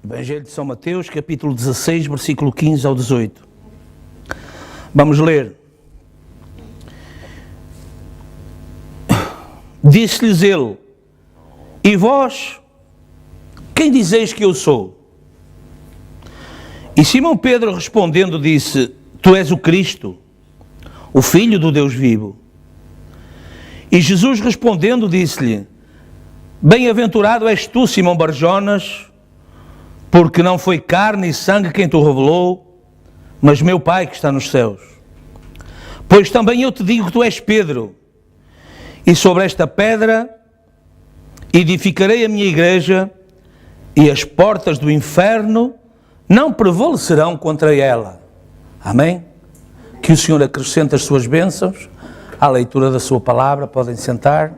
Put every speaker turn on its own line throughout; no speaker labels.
Evangelho de São Mateus, capítulo 16, versículo 15 ao 18. Vamos ler. Disse-lhes ele: E vós, quem dizeis que eu sou? E Simão Pedro respondendo disse: Tu és o Cristo, o Filho do Deus vivo. E Jesus respondendo disse-lhe: Bem-aventurado és tu, Simão Barjonas, porque não foi carne e sangue quem te revelou, mas meu Pai que está nos céus. Pois também eu te digo que tu és Pedro, e sobre esta pedra edificarei a minha igreja, e as portas do inferno não prevalecerão contra ela. Amém? Que o Senhor acrescente as suas bênçãos à leitura da sua palavra. Podem sentar.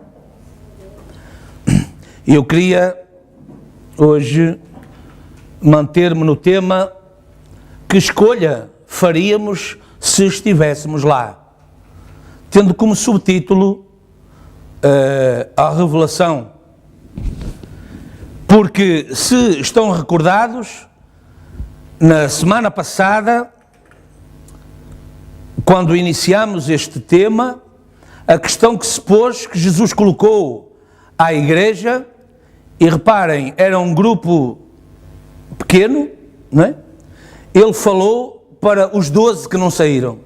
Eu queria hoje manter-me no tema: que escolha faríamos se estivéssemos lá? Tendo como subtítulo a revelação. Porque, se estão recordados, na semana passada, quando iniciamos este tema, a questão que se pôs, que Jesus colocou à igreja, e reparem, era um grupo pequeno, não é? Ele falou para os 12 que não saíram.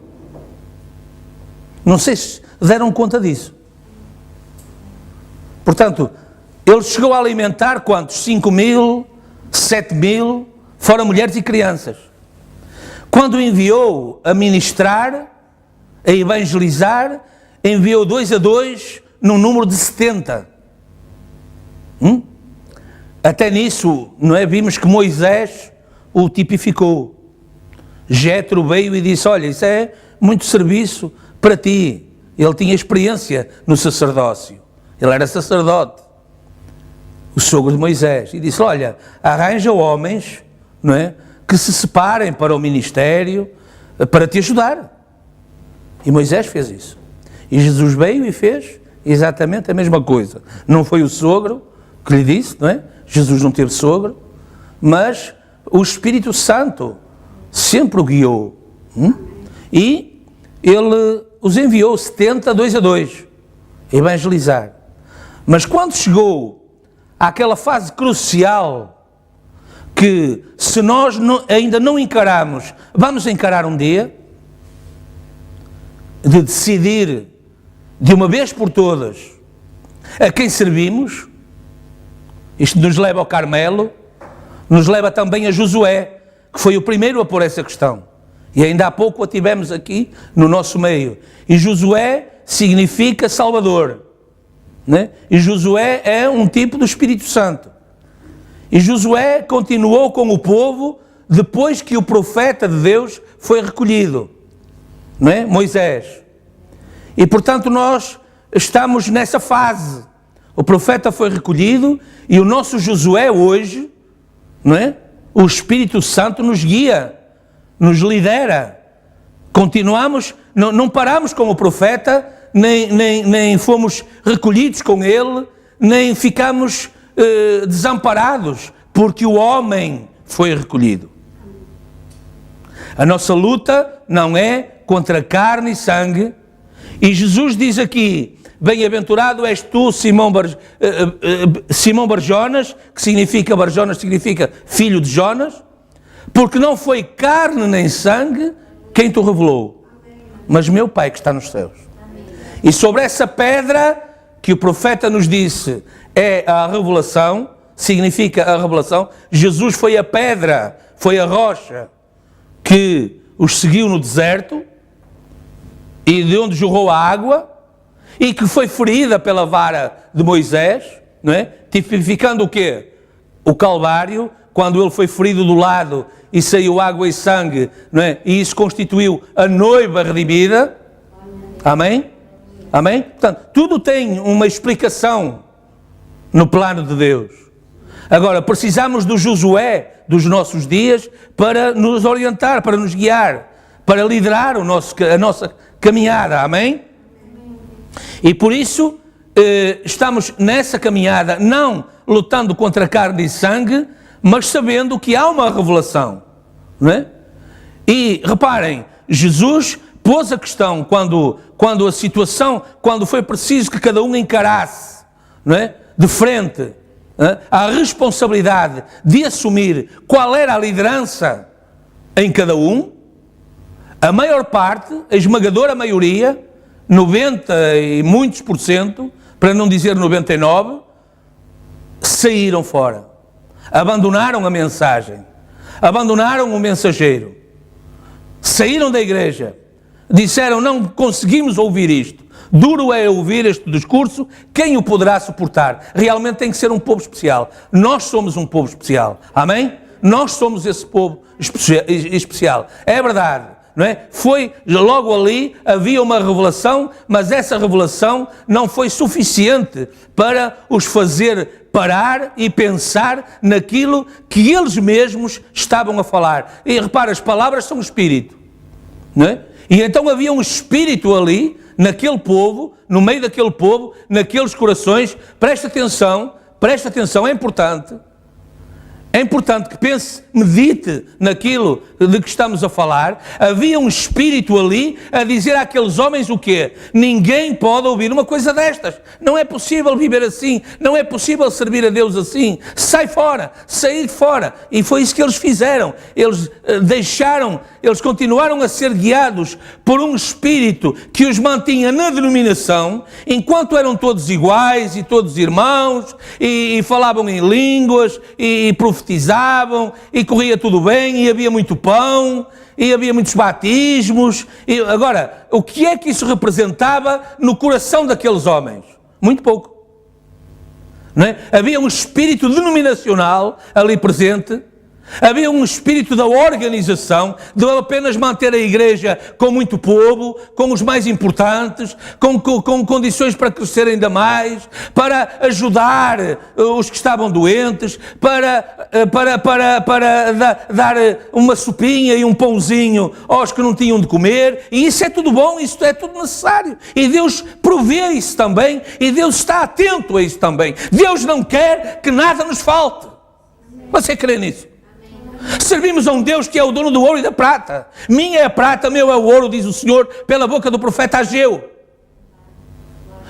Não sei se deram conta disso. Portanto, ele chegou a alimentar quantos? 5.000, 7.000, fora mulheres e crianças. Quando enviou a ministrar, a evangelizar, enviou 2 a 2, num número de 70. Até nisso, não é? Vimos que Moisés o tipificou. Jétro veio e disse: olha, isso é muito serviço para ti. Ele tinha experiência no sacerdócio. Ele era sacerdote, o sogro de Moisés. E disse: olha, arranja homens, não é, que se separem para o ministério, para te ajudar. E Moisés fez isso. E Jesus veio e fez exatamente a mesma coisa. Não foi o sogro que lhe disse, não é? Jesus não teve sogro, mas o Espírito Santo sempre o guiou. E ele os enviou 70, 2 a 2, a evangelizar. Mas quando chegou àquela fase crucial, que se nós ainda não encaramos, vamos encarar um dia, de decidir de uma vez por todas a quem servimos. Isto nos leva ao Carmelo, nos leva também a Josué, que foi o primeiro a pôr essa questão. E ainda há pouco a tivemos aqui no nosso meio. E Josué significa Salvador, né? E Josué é um tipo do Espírito Santo. E Josué continuou com o povo depois que o profeta de Deus foi recolhido, não é? Moisés. E portanto nós estamos nessa fase. O profeta foi recolhido e o nosso Josué hoje, não é? O Espírito Santo nos guia, nos lidera. Continuamos, não paramos com o profeta, nem fomos recolhidos com ele, nem ficamos desamparados, porque o homem foi recolhido. A nossa luta não é contra carne e sangue, e Jesus diz aqui: Bem-aventurado és tu, Simão Barjonas, que significa, Barjonas significa filho de Jonas, porque não foi carne nem sangue quem te revelou, mas meu Pai que está nos céus. E sobre essa pedra que o profeta nos disse é a revelação, significa a revelação. Jesus foi a pedra, foi a rocha que os seguiu no deserto e de onde jorrou a água, e que foi ferida pela vara de Moisés, não é? Tipificando o quê? O Calvário, quando ele foi ferido do lado e saiu água e sangue, não é? E isso constituiu a noiva redimida. Amém? Amém? Portanto, tudo tem uma explicação no plano de Deus. Agora, precisamos do Josué dos nossos dias para nos orientar, para nos guiar, para liderar a nossa caminhada. Amém? E por isso estamos nessa caminhada, não lutando contra carne e sangue, mas sabendo que há uma revelação, não é? E reparem, Jesus pôs a questão quando a situação, quando foi preciso que cada um encarasse, não é? De frente, a responsabilidade de assumir qual era a liderança em cada um, a maior parte, a esmagadora maioria, 90 e muitos por cento, para não dizer 99, saíram fora. Abandonaram a mensagem, abandonaram o mensageiro, saíram da igreja, disseram: não conseguimos ouvir isto, duro é ouvir este discurso, quem o poderá suportar? Realmente tem que ser um povo especial. Nós somos um povo especial, amém? Nós somos esse povo especial, é verdade, não é? Foi logo ali, havia uma revelação, mas essa revelação não foi suficiente para os fazer parar e pensar naquilo que eles mesmos estavam a falar. E repara, as palavras são espírito, não é? E então havia um espírito ali, naquele povo, no meio daquele povo, naqueles corações. Presta atenção, é importante que pense, medite naquilo de que estamos a falar. Havia um espírito ali a dizer àqueles homens o quê? Ninguém pode ouvir uma coisa destas. Não é possível viver assim. Não é possível servir a Deus assim. Sair fora. E foi isso que eles fizeram. Eles eles continuaram a ser guiados por um espírito que os mantinha na denominação, enquanto eram todos iguais e todos irmãos, e falavam em línguas, e profetizavam, e corria tudo bem, e havia muito pão, e havia muitos batismos. E agora, o que é que isso representava no coração daqueles homens? Muito pouco, não é? Havia um espírito denominacional ali presente. Havia um espírito da organização, de apenas manter a igreja com muito povo, com os mais importantes, com condições para crescer ainda mais, para ajudar os que estavam doentes, para dar uma sopinha e um pãozinho aos que não tinham de comer. E isso é tudo bom, isso é tudo necessário. E Deus provê isso também, e Deus está atento a isso também. Deus não quer que nada nos falte. Você crê nisso? Servimos a um Deus que é o dono do ouro e da prata. Minha é a prata, meu é o ouro, diz o Senhor pela boca do profeta Ageu.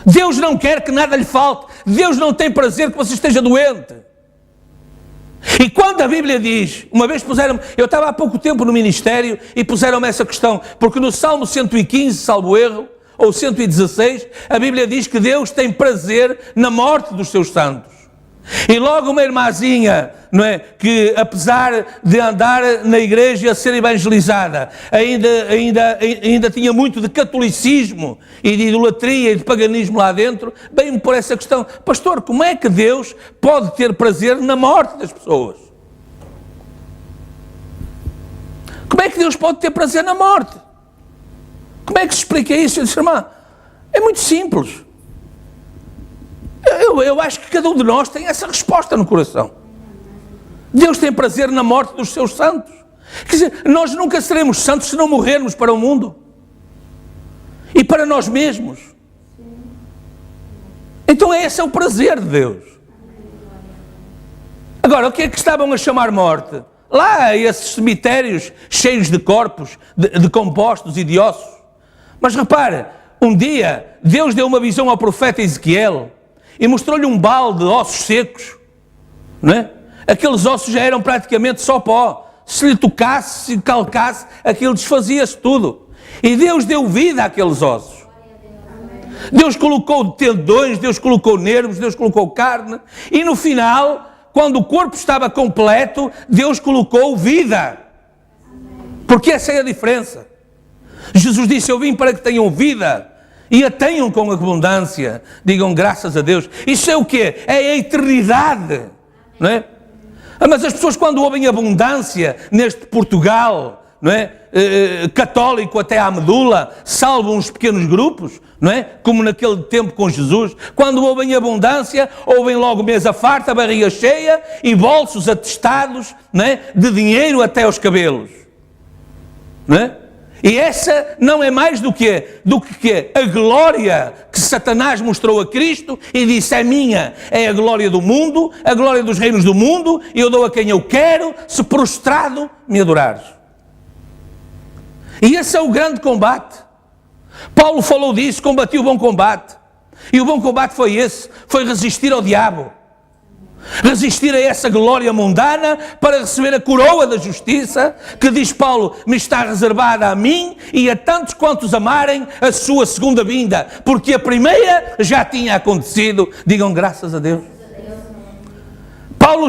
Deus não quer que nada lhe falte. Deus não tem prazer que você esteja doente. E quando a Bíblia diz, uma vez eu estava há pouco tempo no ministério e puseram-me essa questão, porque no Salmo 115, salvo erro, ou 116, a Bíblia diz que Deus tem prazer na morte dos seus santos. E logo uma irmãzinha, não é, que apesar de andar na igreja a ser evangelizada, ainda tinha muito de catolicismo e de idolatria e de paganismo lá dentro, veio-me por essa questão: pastor, como é que Deus pode ter prazer na morte das pessoas? Como é que Deus pode ter prazer na morte? Como é que se explica isso? Eu disse: irmã, é muito simples. Eu acho que cada um de nós tem essa resposta no coração. Deus tem prazer na morte dos seus santos. Quer dizer, nós nunca seremos santos se não morrermos para o mundo e para nós mesmos. Então esse é o prazer de Deus. Agora, o que é que estavam a chamar morte? Lá, esses cemitérios cheios de corpos, de compostos e de ossos. Mas repare, um dia Deus deu uma visão ao profeta Ezequiel e mostrou-lhe um balde de ossos secos, não é? Aqueles ossos já eram praticamente só pó. Se lhe tocasse, se lhe calcasse, aquilo desfazia-se tudo. E Deus deu vida àqueles ossos. Deus colocou tendões, Deus colocou nervos, Deus colocou carne. E no final, quando o corpo estava completo, Deus colocou vida. Porque essa é a diferença. Jesus disse: eu vim para que tenham vida e a tenham com abundância. Digam graças a Deus. Isso é o quê? É a eternidade, não é? Mas as pessoas, quando ouvem abundância neste Portugal, não é? Católico até à medula, salvo uns pequenos grupos, não é? Como naquele tempo com Jesus, quando ouvem abundância, ouvem logo mesa farta, barriga cheia e bolsos atestados, não é? De dinheiro até aos cabelos, não é? E essa não é mais do que a glória que Satanás mostrou a Cristo e disse: é minha, é a glória do mundo, a glória dos reinos do mundo, e eu dou a quem eu quero, se prostrado me adorares. E esse é o grande combate. Paulo falou disso, combati o bom combate. E o bom combate foi esse, foi resistir ao diabo. Resistir a essa glória mundana para receber a coroa da justiça, que diz Paulo, me está reservada a mim e a tantos quantos amarem a sua segunda vinda, porque a primeira já tinha acontecido. Digam graças a Deus. Paulo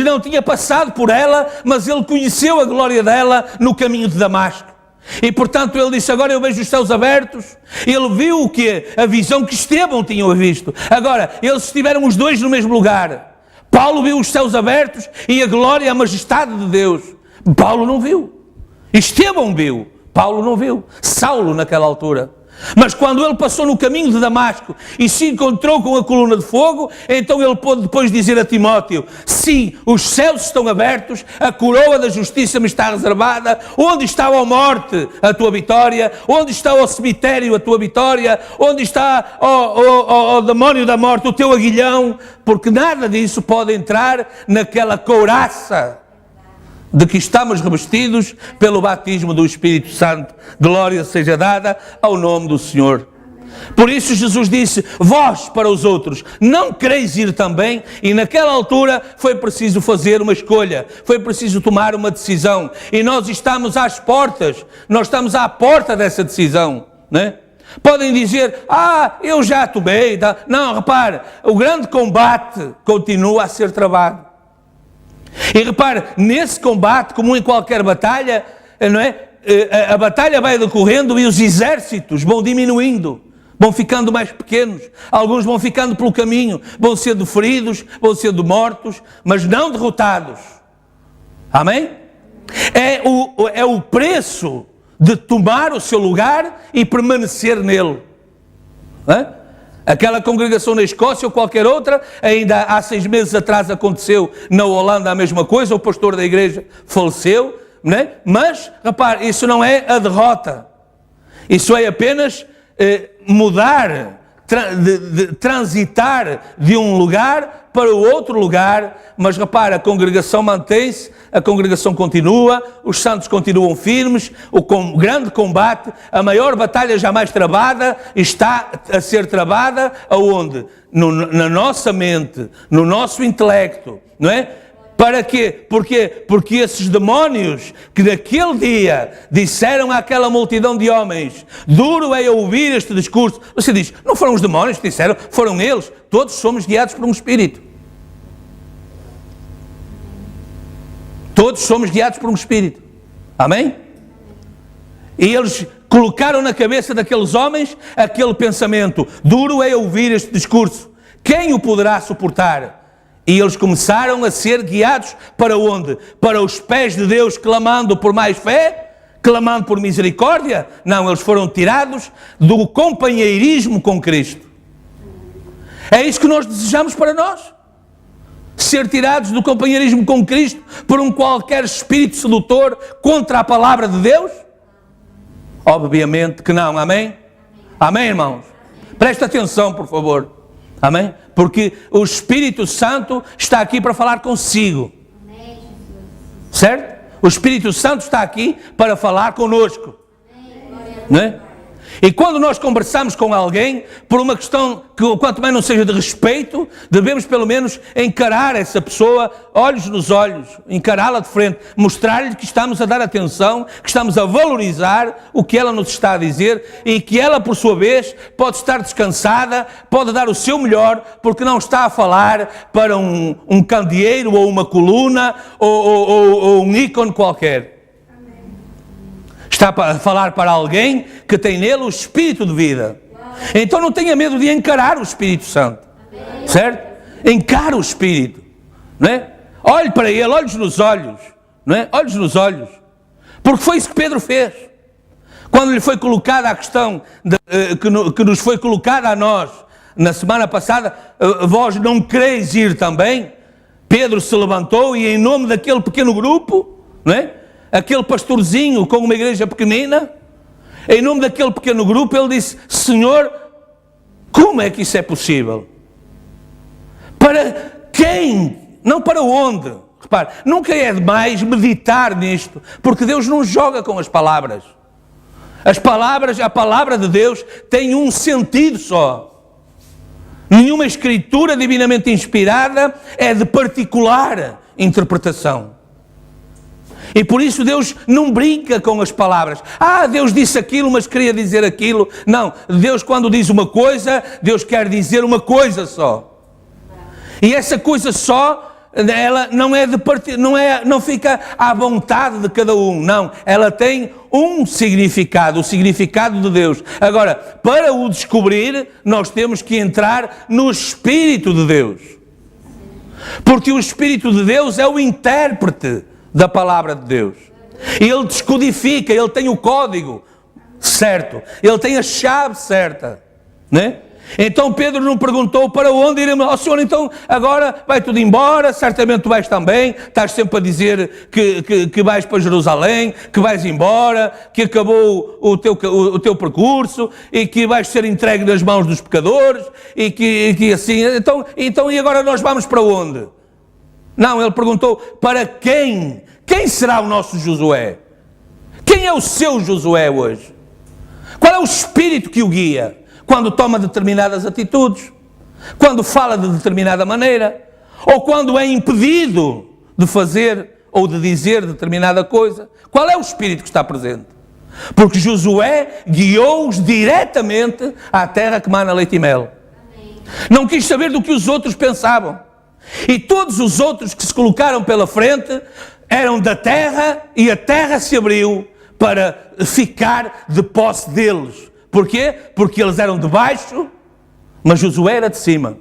não tinha passado por ela, mas ele conheceu a glória dela no caminho de Damasco. E portanto ele disse: agora eu vejo os céus abertos. Ele viu o quê? A visão que Estevão tinha visto. Agora, eles estiveram os dois no mesmo lugar. Paulo viu os céus abertos e a glória e a majestade de Deus. Paulo não viu. Estevão viu. Paulo não viu. Saulo naquela altura. Mas quando ele passou no caminho de Damasco e se encontrou com a coluna de fogo, então ele pôde depois dizer a Timóteo: sim, os céus estão abertos, a coroa da justiça me está reservada. Onde está a morte, a tua vitória? Onde está o cemitério, a tua vitória? Onde está o demónio da morte, o teu aguilhão? Porque nada disso pode entrar naquela couraça de que estamos revestidos pelo batismo do Espírito Santo. Glória seja dada ao nome do Senhor. Por isso Jesus disse: vós para os outros, não quereis ir também? E naquela altura foi preciso fazer uma escolha, foi preciso tomar uma decisão. E nós estamos às portas, nós estamos à porta dessa decisão, não é? Podem dizer: eu já tomei. Não, repare, o grande combate continua a ser travado. E repare, nesse combate, como em qualquer batalha, não é? A batalha vai decorrendo e os exércitos vão diminuindo, vão ficando mais pequenos, alguns vão ficando pelo caminho, vão sendo feridos, vão sendo mortos, mas não derrotados. Amém? É o preço de tomar o seu lugar e permanecer nele. Aquela congregação na Escócia ou qualquer outra, ainda há 6 meses atrás aconteceu na Holanda a mesma coisa, o pastor da igreja faleceu, não é? Mas, repare, isso não é a derrota, isso é apenas mudar, transitar de um lugar para o outro lugar. Mas repare, a congregação mantém-se, a congregação continua, os santos continuam firmes, o grande combate, a maior batalha jamais travada, está a ser travada aonde? Na nossa mente, no nosso intelecto, não é? Para quê? Porque esses demónios que naquele dia disseram àquela multidão de homens: duro é ouvir este discurso. Você diz: não foram os demónios que disseram, foram eles. Todos somos guiados por um Espírito. Todos somos guiados por um Espírito. Amém? E eles colocaram na cabeça daqueles homens aquele pensamento: duro é ouvir este discurso. Quem o poderá suportar? E eles começaram a ser guiados para onde? Para os pés de Deus, clamando por mais fé, clamando por misericórdia? Não, eles foram tirados do companheirismo com Cristo. É isso que nós desejamos para nós? Ser tirados do companheirismo com Cristo por um qualquer espírito sedutor contra a palavra de Deus? Obviamente que não, amém? Amém, irmãos? Preste atenção, por favor. Amém? Porque o Espírito Santo está aqui para falar consigo. Certo? O Espírito Santo está aqui para falar conosco. Não é? E quando nós conversamos com alguém, por uma questão que quanto mais não seja de respeito, devemos pelo menos encarar essa pessoa, olhos nos olhos, encará-la de frente, mostrar-lhe que estamos a dar atenção, que estamos a valorizar o que ela nos está a dizer e que ela, por sua vez, pode estar descansada, pode dar o seu melhor, porque não está a falar para um candeeiro ou uma coluna ou um ícone qualquer. Está a falar para alguém que tem nele o Espírito de vida. Então não tenha medo de encarar o Espírito Santo. Certo? Encare o Espírito. Não é? Olhe para ele, olhos nos olhos. Não é? Olhos nos olhos. Porque foi isso que Pedro fez. Quando lhe foi colocada a questão que nos foi colocada a nós na semana passada, vós não quereis ir também? Pedro se levantou e em nome daquele pequeno grupo, não é? aquele pastorzinho com uma igreja pequenina, em nome daquele pequeno grupo, ele disse: Senhor, como é que isso é possível? Para quem? Não para onde? Repare, nunca é demais meditar nisto, porque Deus não joga com as palavras. As palavras, a palavra de Deus tem um sentido só. Nenhuma escritura divinamente inspirada é de particular interpretação. E por isso Deus não brinca com as palavras. Deus disse aquilo, mas queria dizer aquilo. Não, Deus quando diz uma coisa, Deus quer dizer uma coisa só. E essa coisa só, ela não fica à vontade de cada um, não. Ela tem um significado, o significado de Deus. Agora, para o descobrir, nós temos que entrar no Espírito de Deus. Porque o Espírito de Deus é o intérprete da palavra de Deus. Ele descodifica, ele tem o código certo, ele tem a chave certa, né? Então Pedro não perguntou para onde iremos. Senhor, então agora vai tudo embora, certamente tu vais também, estás sempre a dizer que vais para Jerusalém, que vais embora, que acabou o teu percurso e que vais ser entregue nas mãos dos pecadores e que assim, então e agora nós vamos para onde? Não, ele perguntou: para quem? Quem será o nosso Josué? Quem é o seu Josué hoje? Qual é o espírito que o guia? Quando toma determinadas atitudes, quando fala de determinada maneira, ou quando é impedido de fazer ou de dizer determinada coisa. Qual é o espírito que está presente? Porque Josué guiou-os diretamente à terra que mana leite e mel. Amém. Não quis saber do que os outros pensavam. E todos os outros que se colocaram pela frente eram da terra, e a terra se abriu para ficar de posse deles. Porquê? Porque eles eram de baixo, mas Josué era de cima.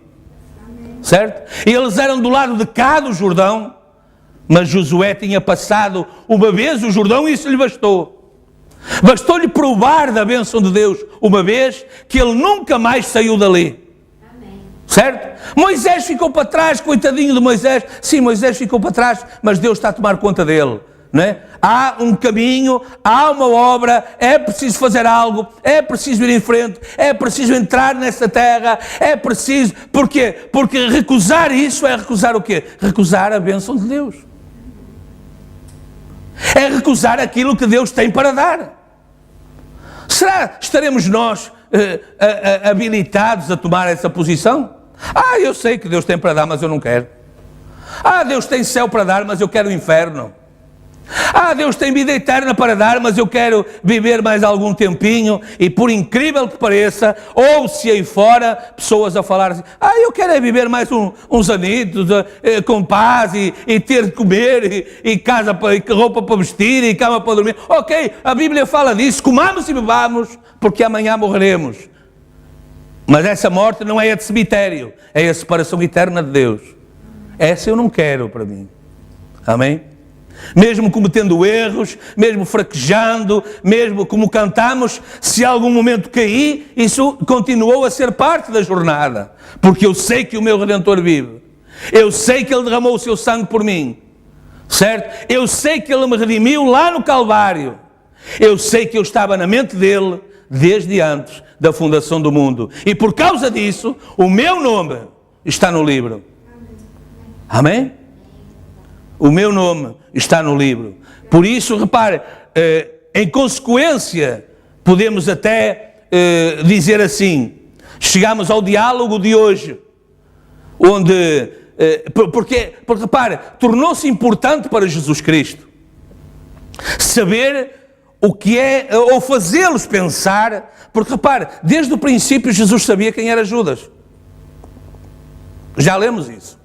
Amém. Certo? E eles eram do lado de cá do Jordão, mas Josué tinha passado uma vez o Jordão e isso lhe bastou. Bastou-lhe provar da bênção de Deus uma vez, que ele nunca mais saiu dali. Amém. Certo? Moisés ficou para trás, coitadinho de Moisés. Sim, Moisés ficou para trás, mas Deus está a tomar conta dele. Não é? Há um caminho, há uma obra, é preciso fazer algo, é preciso ir em frente, é preciso entrar nessa terra, é preciso... Porquê? Porque recusar isso é recusar o quê? Recusar a bênção de Deus. É recusar aquilo que Deus tem para dar. Será que estaremos nós habilitados a tomar essa posição? Eu sei que Deus tem para dar, mas eu não quero. Deus tem céu para dar, mas eu quero o inferno. Deus tem vida eterna para dar, mas eu quero viver mais algum tempinho. E por incrível que pareça, ouve-se aí fora pessoas a falar assim: eu quero é viver mais uns anitos com paz e ter de comer e casa, e roupa para vestir e cama para dormir. Ok, a Bíblia fala disso, comamos e bebamos, porque amanhã morreremos. Mas essa morte não é a de cemitério, é a separação eterna de Deus. Essa eu não quero para mim. Amém? Mesmo cometendo erros, mesmo fraquejando, mesmo como cantamos, se algum momento caí, isso continuou a ser parte da jornada, porque eu sei que o meu Redentor vive, eu sei que Ele derramou o seu sangue por mim, certo? Eu sei que Ele me redimiu lá no Calvário, eu sei que eu estava na mente dEle desde antes da fundação do mundo, e por causa disso, o meu nome está no livro. Amém? O meu nome está no livro. Por isso, repare, em consequência, podemos até dizer assim, chegamos ao diálogo de hoje, onde, porque repare, tornou-se importante para Jesus Cristo saber o que é, ou fazê-los pensar, porque repare, desde o princípio Jesus sabia quem era Judas. Já lemos isso.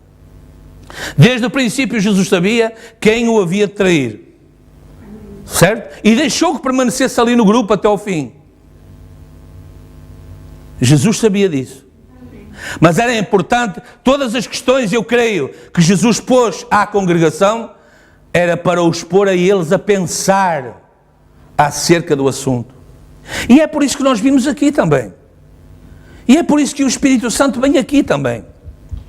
Desde o princípio Jesus sabia quem o havia de trair, certo? E deixou que permanecesse ali no grupo até ao fim. Jesus sabia disso. Mas era importante, todas as questões, eu creio, que Jesus pôs à congregação, era para os pôr a eles a pensar acerca do assunto. E é por isso que nós vimos aqui também. E é por isso que o Espírito Santo vem aqui também.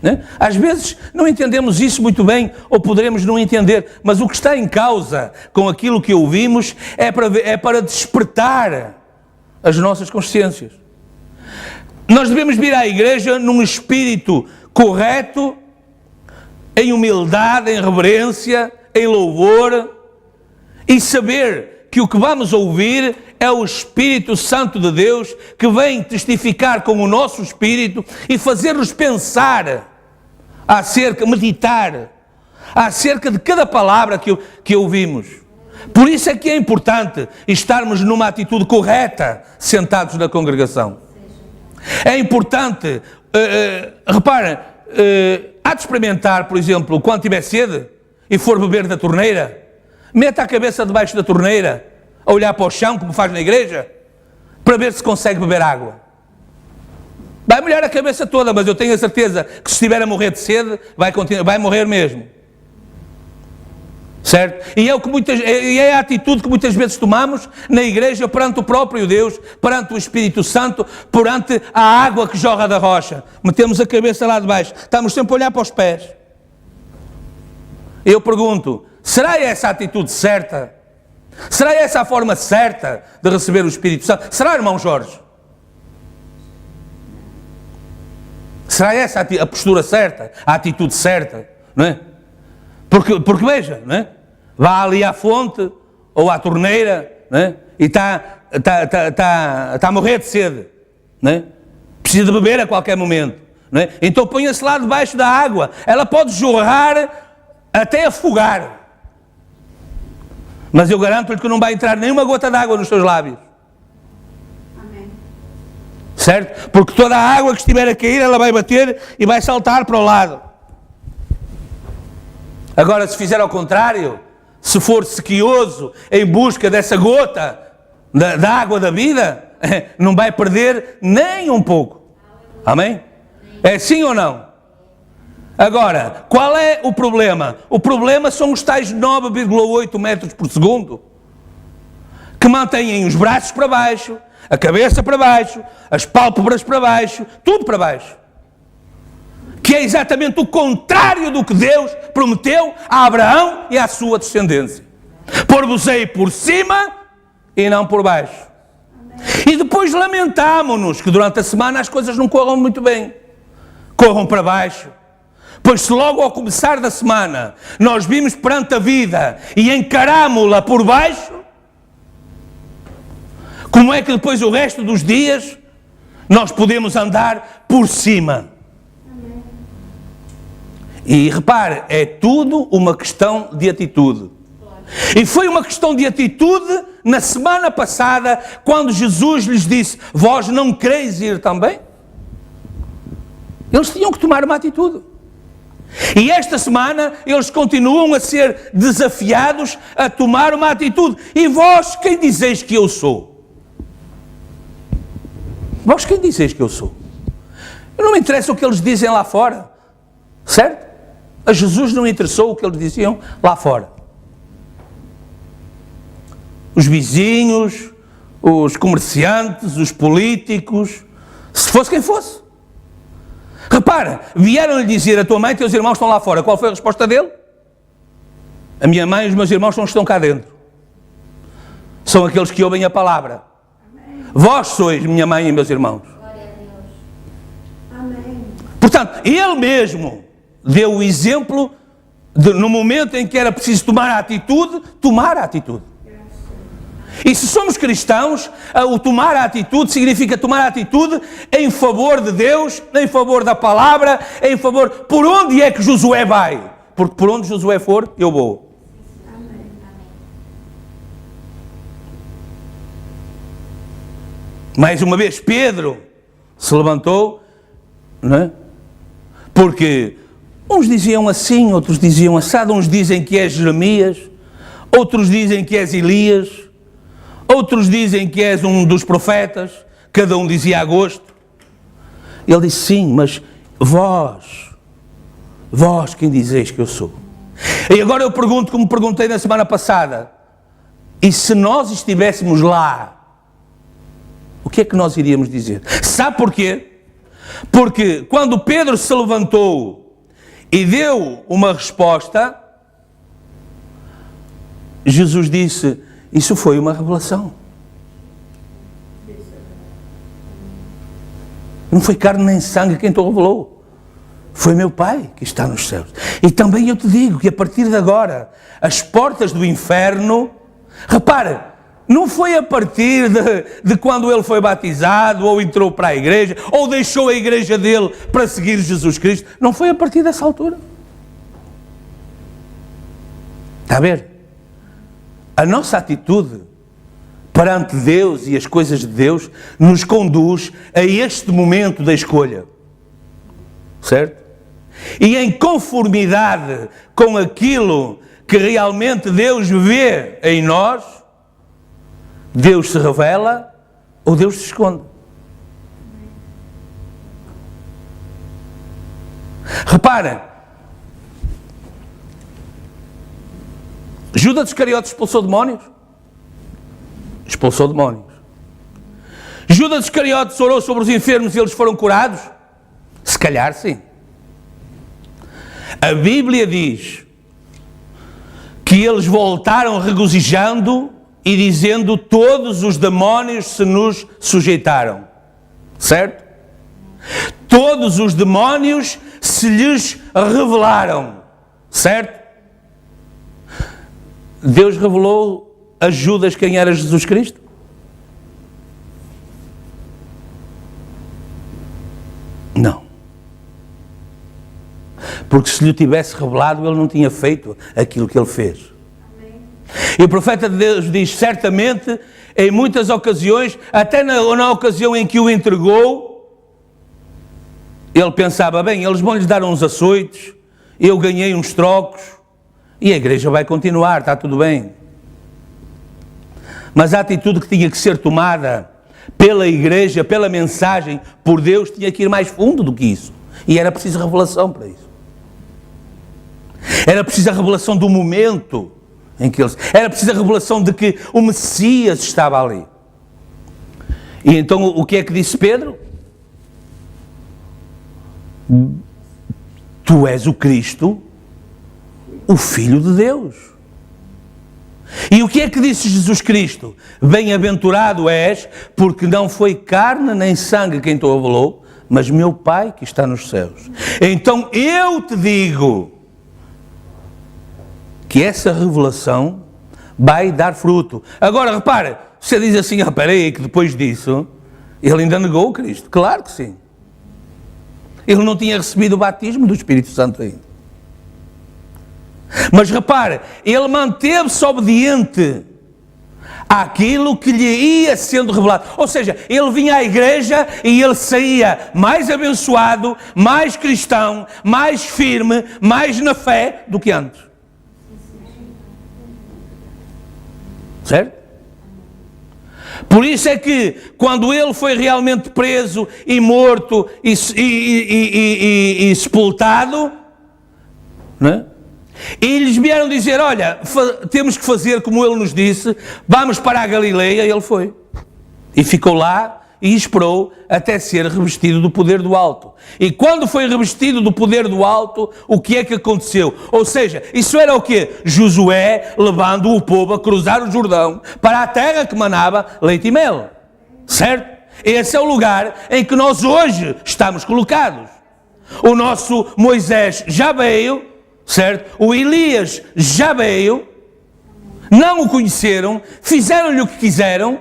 Né? Às vezes não entendemos isso muito bem, ou poderemos não entender, mas o que está em causa com aquilo que ouvimos é para despertar as nossas consciências. Nós devemos vir à igreja num espírito correto, em humildade, em reverência, em louvor, e saber que o que vamos ouvir é o Espírito Santo de Deus que vem testificar com o nosso espírito e fazer-nos pensar meditar acerca de cada palavra que ouvimos. Por isso é que é importante estarmos numa atitude correta, sentados na congregação. É importante, há de experimentar, por exemplo, quando tiver sede e for beber da torneira, meta a cabeça debaixo da torneira, a olhar para o chão, como faz na igreja, para ver se consegue beber água. Vai molhar a cabeça toda, mas eu tenho a certeza que se estiver a morrer de sede, vai morrer mesmo. Certo? E é a atitude que muitas vezes tomamos na igreja perante o próprio Deus, perante o Espírito Santo, perante a água que jorra da rocha. Metemos a cabeça lá debaixo, estamos sempre a olhar para os pés. Eu pergunto, será essa a atitude certa? Será essa a forma certa de receber o Espírito Santo? Será, irmão Jorge? Será essa a postura certa, a atitude certa, não é? Porque veja, não é? Vá ali à fonte ou à torneira, não é? E está a morrer de sede, não é? Precisa de beber a qualquer momento, não é? Então ponha-se lá debaixo da água, ela pode jorrar até afogar, mas eu garanto-lhe que não vai entrar nenhuma gota de água nos seus lábios. Certo? Porque toda a água que estiver a cair, ela vai bater e vai saltar para o lado. Agora, se fizer ao contrário, se for sequioso em busca dessa gota da água da vida, não vai perder nem um pouco. Amém? É sim ou não? Agora, qual é o problema? O problema são os tais 9,8 metros por segundo que mantêm os braços para baixo, a cabeça para baixo, as pálpebras para baixo, tudo para baixo. Que é exatamente o contrário do que Deus prometeu a Abraão e à sua descendência. Pôr-vos-ei por cima e não por baixo. E depois lamentámonos que durante a semana as coisas não corram muito bem. Corram para baixo. Pois se logo ao começar da semana nós vimos perante a vida e encarámo-la por baixo, como é que depois o resto dos dias nós podemos andar por cima? E repare, é tudo uma questão de atitude. E foi uma questão de atitude na semana passada, quando Jesus lhes disse, vós não quereis ir também? Eles tinham que tomar uma atitude. E esta semana eles continuam a ser desafiados a tomar uma atitude. E vós, quem dizeis que eu sou? Vós quem dizeis que eu sou? Não me interessa o que eles dizem lá fora, certo? A Jesus não interessou o que eles diziam lá fora. Os vizinhos, os comerciantes, os políticos, se fosse quem fosse. Repara, vieram-lhe dizer a tua mãe e teus irmãos estão lá fora. Qual foi a resposta dele? A minha mãe e os meus irmãos estão cá dentro. São aqueles que ouvem a palavra. Vós sois minha mãe e meus irmãos.
Glória a Deus. Amém.
Portanto, ele mesmo deu o exemplo de, no momento em que era preciso tomar a atitude. E se somos cristãos, o tomar a atitude significa tomar a atitude em favor de Deus, em favor da palavra, em favor... Por onde é que Josué vai? Porque por onde Josué for, eu vou. Mais uma vez, Pedro se levantou, não é? Porque uns diziam assim, outros diziam assado, uns dizem que és Jeremias, outros dizem que és Elias, outros dizem que és um dos profetas, cada um dizia a gosto. Ele disse, sim, mas vós quem dizeis que eu sou? E agora eu pergunto, como perguntei na semana passada, e se nós estivéssemos lá, o que é que nós iríamos dizer? Sabe porquê? Porque quando Pedro se levantou e deu uma resposta, Jesus disse, isso foi uma revelação. Não foi carne nem sangue quem te revelou. Foi meu Pai que está nos céus. E também eu te digo que a partir de agora, as portas do inferno, repara, não foi a partir de quando ele foi batizado, ou entrou para a igreja, ou deixou a igreja dele para seguir Jesus Cristo. Não foi a partir dessa altura. Está a ver? A nossa atitude perante Deus e as coisas de Deus nos conduz a este momento da escolha. Certo? E em conformidade com aquilo que realmente Deus vê em nós, Deus se revela ou Deus se esconde. Repara, Judas Iscariote expulsou demónios? Expulsou demónios. Judas Iscariote orou sobre os enfermos e eles foram curados? Se calhar sim. A Bíblia diz que eles voltaram regozijando e dizendo todos os demónios se nos sujeitaram. Certo? Todos os demónios se lhes revelaram. Certo? Deus revelou a Judas quem era Jesus Cristo? Não. Porque se lhe tivesse revelado, ele não tinha feito aquilo que ele fez. Amém. E o profeta de Deus diz, certamente, em muitas ocasiões, até na ocasião em que o entregou, ele pensava, bem, eles vão lhes dar uns açoites, eu ganhei uns trocos, e a igreja vai continuar, está tudo bem. Mas a atitude que tinha que ser tomada pela igreja, pela mensagem, por Deus, tinha que ir mais fundo do que isso. E era preciso revelação para isso. Era preciso a revelação do momento em que eles... Era preciso a revelação de que o Messias estava ali. E então o que é que disse Pedro? Tu és o Cristo, o Filho de Deus. E o que é que disse Jesus Cristo? Bem-aventurado és, porque não foi carne nem sangue quem te revelou, mas meu Pai que está nos céus. Então eu te digo que essa revelação vai dar fruto. Agora, repare, você diz assim, espera aí, que depois disso, ele ainda negou o Cristo. Claro que sim. Ele não tinha recebido o batismo do Espírito Santo ainda. Mas repare, ele manteve-se obediente àquilo que lhe ia sendo revelado. Ou seja, ele vinha à igreja e ele saía mais abençoado, mais cristão, mais firme, mais na fé do que antes. Certo? Por isso é que, quando ele foi realmente preso e morto e sepultado, né? E lhes vieram dizer, olha, temos que fazer como ele nos disse, vamos para a Galileia, e ele foi. E ficou lá e esperou até ser revestido do poder do alto. E quando foi revestido do poder do alto, o que é que aconteceu? Ou seja, isso era o quê? Josué levando o povo a cruzar o Jordão para a terra que manava leite e mel. Certo? Esse é o lugar em que nós hoje estamos colocados. O nosso Moisés já veio, certo? O Elias já veio, não o conheceram, fizeram-lhe o que quiseram,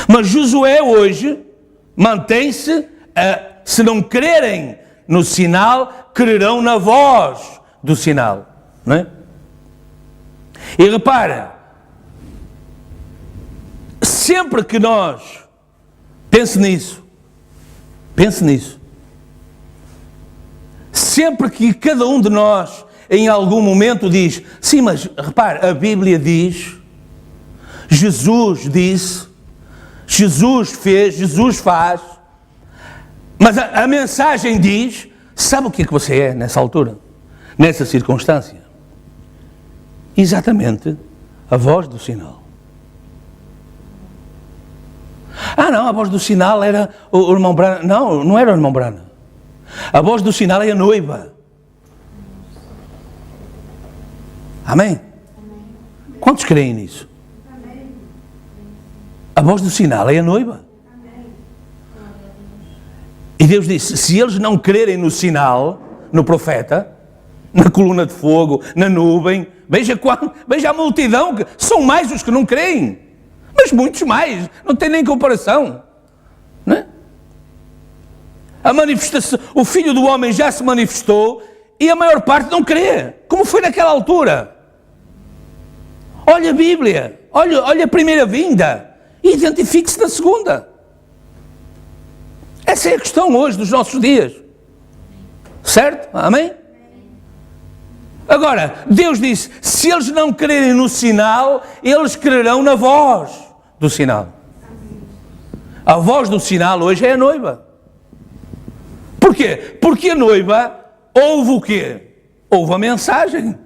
mas Josué hoje mantém-se, se não crerem no sinal, crerão na voz do sinal, não é? E repara, sempre que nós, pense nisso, sempre que cada um de nós em algum momento diz, sim, mas repare, a Bíblia diz, Jesus disse, Jesus fez, Jesus faz, mas a mensagem diz, sabe o que é que você é nessa altura, nessa circunstância? Exatamente a voz do sinal. Ah, não, a voz do sinal era o irmão Brana. Não, não era o irmão Brana. A voz do sinal é a noiva. Amém? Quantos creem nisso? A voz do sinal é a noiva. E Deus disse, se eles não crerem no sinal, no profeta, na coluna de fogo, na nuvem, veja a multidão, que são mais os que não creem, mas muitos mais, não tem nem comparação, não é? A manifestação, o Filho do Homem já se manifestou e a maior parte não crê, como foi naquela altura. Olha a Bíblia, olha a primeira vinda e identifique-se na segunda. Essa é a questão hoje dos nossos dias. Certo? Amém? Agora, Deus disse, se eles não crerem no sinal, eles crerão na voz do sinal. A voz do sinal hoje é a noiva. Porquê? Porque a noiva ouve o quê? Ouve a mensagem.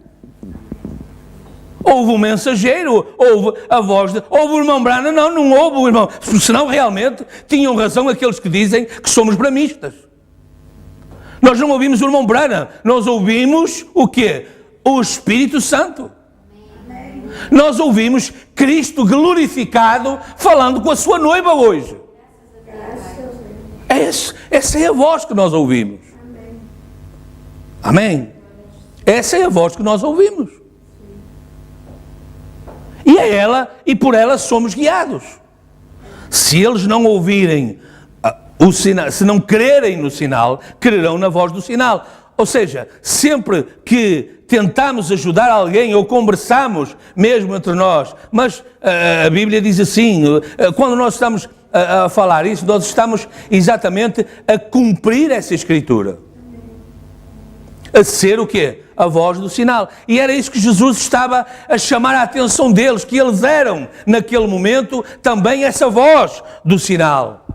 Houve um mensageiro, houve a voz, houve o irmão Brana, não houve o irmão, senão realmente tinham razão aqueles que dizem que somos bramistas. Nós não ouvimos o irmão Brana, nós ouvimos o quê? O Espírito Santo. Amém. Nós ouvimos Cristo glorificado falando com a sua noiva hoje. Essa é a voz que nós ouvimos. Amém? Essa é a voz que nós ouvimos. E é ela, e por ela somos guiados. Se eles não ouvirem o sinal, se não crerem no sinal, crerão na voz do sinal. Ou seja, sempre que tentamos ajudar alguém ou conversamos mesmo entre nós, mas a Bíblia diz assim, quando nós estamos a falar isso, nós estamos exatamente a cumprir essa Escritura. A ser o quê? A voz do sinal. E era isso que Jesus estava a chamar a atenção deles, que eles eram, naquele momento, também essa voz do sinal.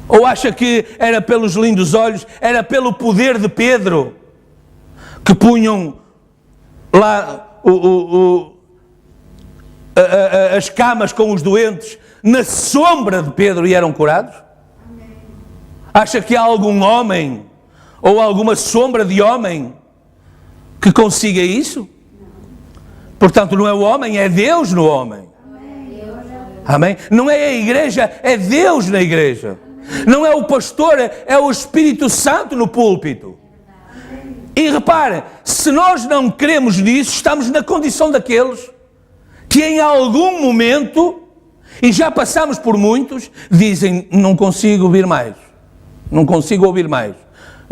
Ou acha que era pelos lindos olhos, era pelo poder de Pedro, que punham lá as camas com os doentes na sombra de Pedro e eram curados? Acha que há algum homem ou alguma sombra de homem que consiga isso? Portanto, não é o homem, é Deus no homem. Amém? Não é a igreja, é Deus na igreja. Não é o pastor, é o Espírito Santo no púlpito. E repare, se nós não cremos nisso, estamos na condição daqueles que em algum momento, e já passamos por muitos, dizem, não consigo ouvir mais. Não consigo ouvir mais.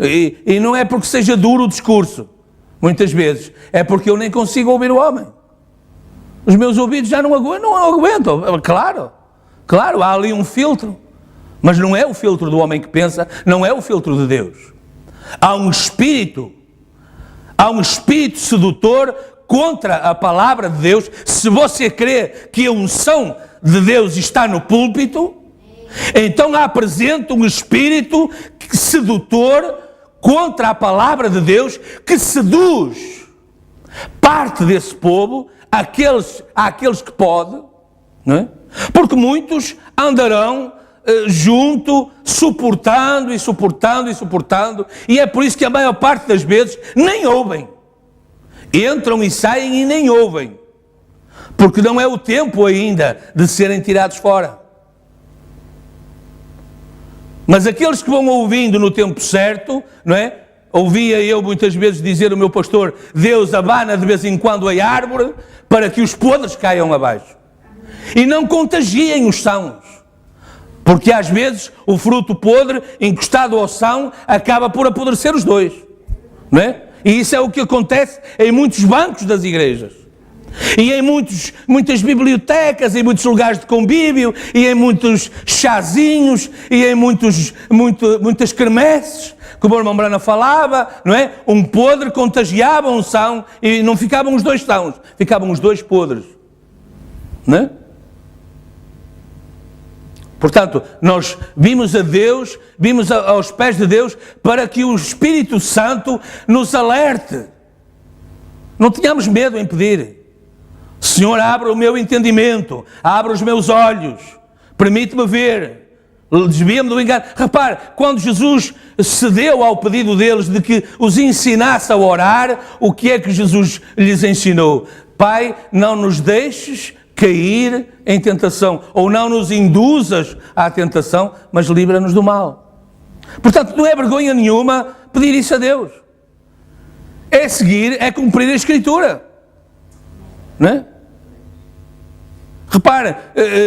E não é porque seja duro o discurso, muitas vezes. É porque eu nem consigo ouvir o homem. Os meus ouvidos já não aguentam. Claro, há ali um filtro. Mas não é o filtro do homem que pensa, não é o filtro de Deus. Há um espírito sedutor contra a palavra de Deus. Se você crê que a unção de Deus está no púlpito, então apresenta um espírito sedutor contra a palavra de Deus, que seduz parte desse povo, àqueles que pode, não é? Porque muitos andarão junto, suportando, e é por isso que a maior parte das vezes nem ouvem. Entram e saem e nem ouvem, porque não é o tempo ainda de serem tirados fora. Mas aqueles que vão ouvindo no tempo certo, não é? Ouvia eu muitas vezes dizer o meu pastor, Deus abana de vez em quando a árvore para que os podres caiam abaixo. E não contagiem os sãos. Porque às vezes o fruto podre, encostado ao são, acaba por apodrecer os dois. Não é? E isso é o que acontece em muitos bancos das igrejas. E em muitas bibliotecas, em muitos lugares de convívio, e em muitos chazinhos, e em muitas quermesses, como o irmão Brana falava, não é? Um podre contagiava um são, e não ficavam os dois sãos, ficavam os dois podres. Não é? Portanto, nós vimos a Deus, vimos aos pés de Deus, para que o Espírito Santo nos alerte. Não tenhamos medo em pedir. Senhor, abre o meu entendimento, abre os meus olhos, permite-me ver, desvia-me do engano. Repare, quando Jesus cedeu ao pedido deles de que os ensinasse a orar, o que é que Jesus lhes ensinou? Pai, não nos deixes cair em tentação, ou não nos induzas à tentação, mas livra-nos do mal. Portanto, não é vergonha nenhuma pedir isso a Deus. É seguir, é cumprir a Escritura. Não é? Repare,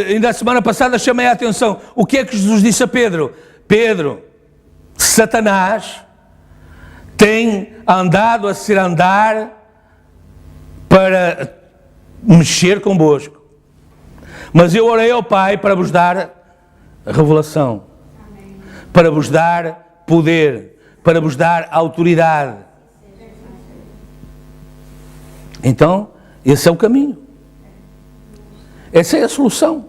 ainda a semana passada chamei a atenção. O que é que Jesus disse a Pedro? Pedro, Satanás tem andado a se andar para mexer convosco. Mas eu orei ao Pai para vos dar revelação, para vos dar poder, para vos dar autoridade. Então, esse é o caminho. Essa é a solução.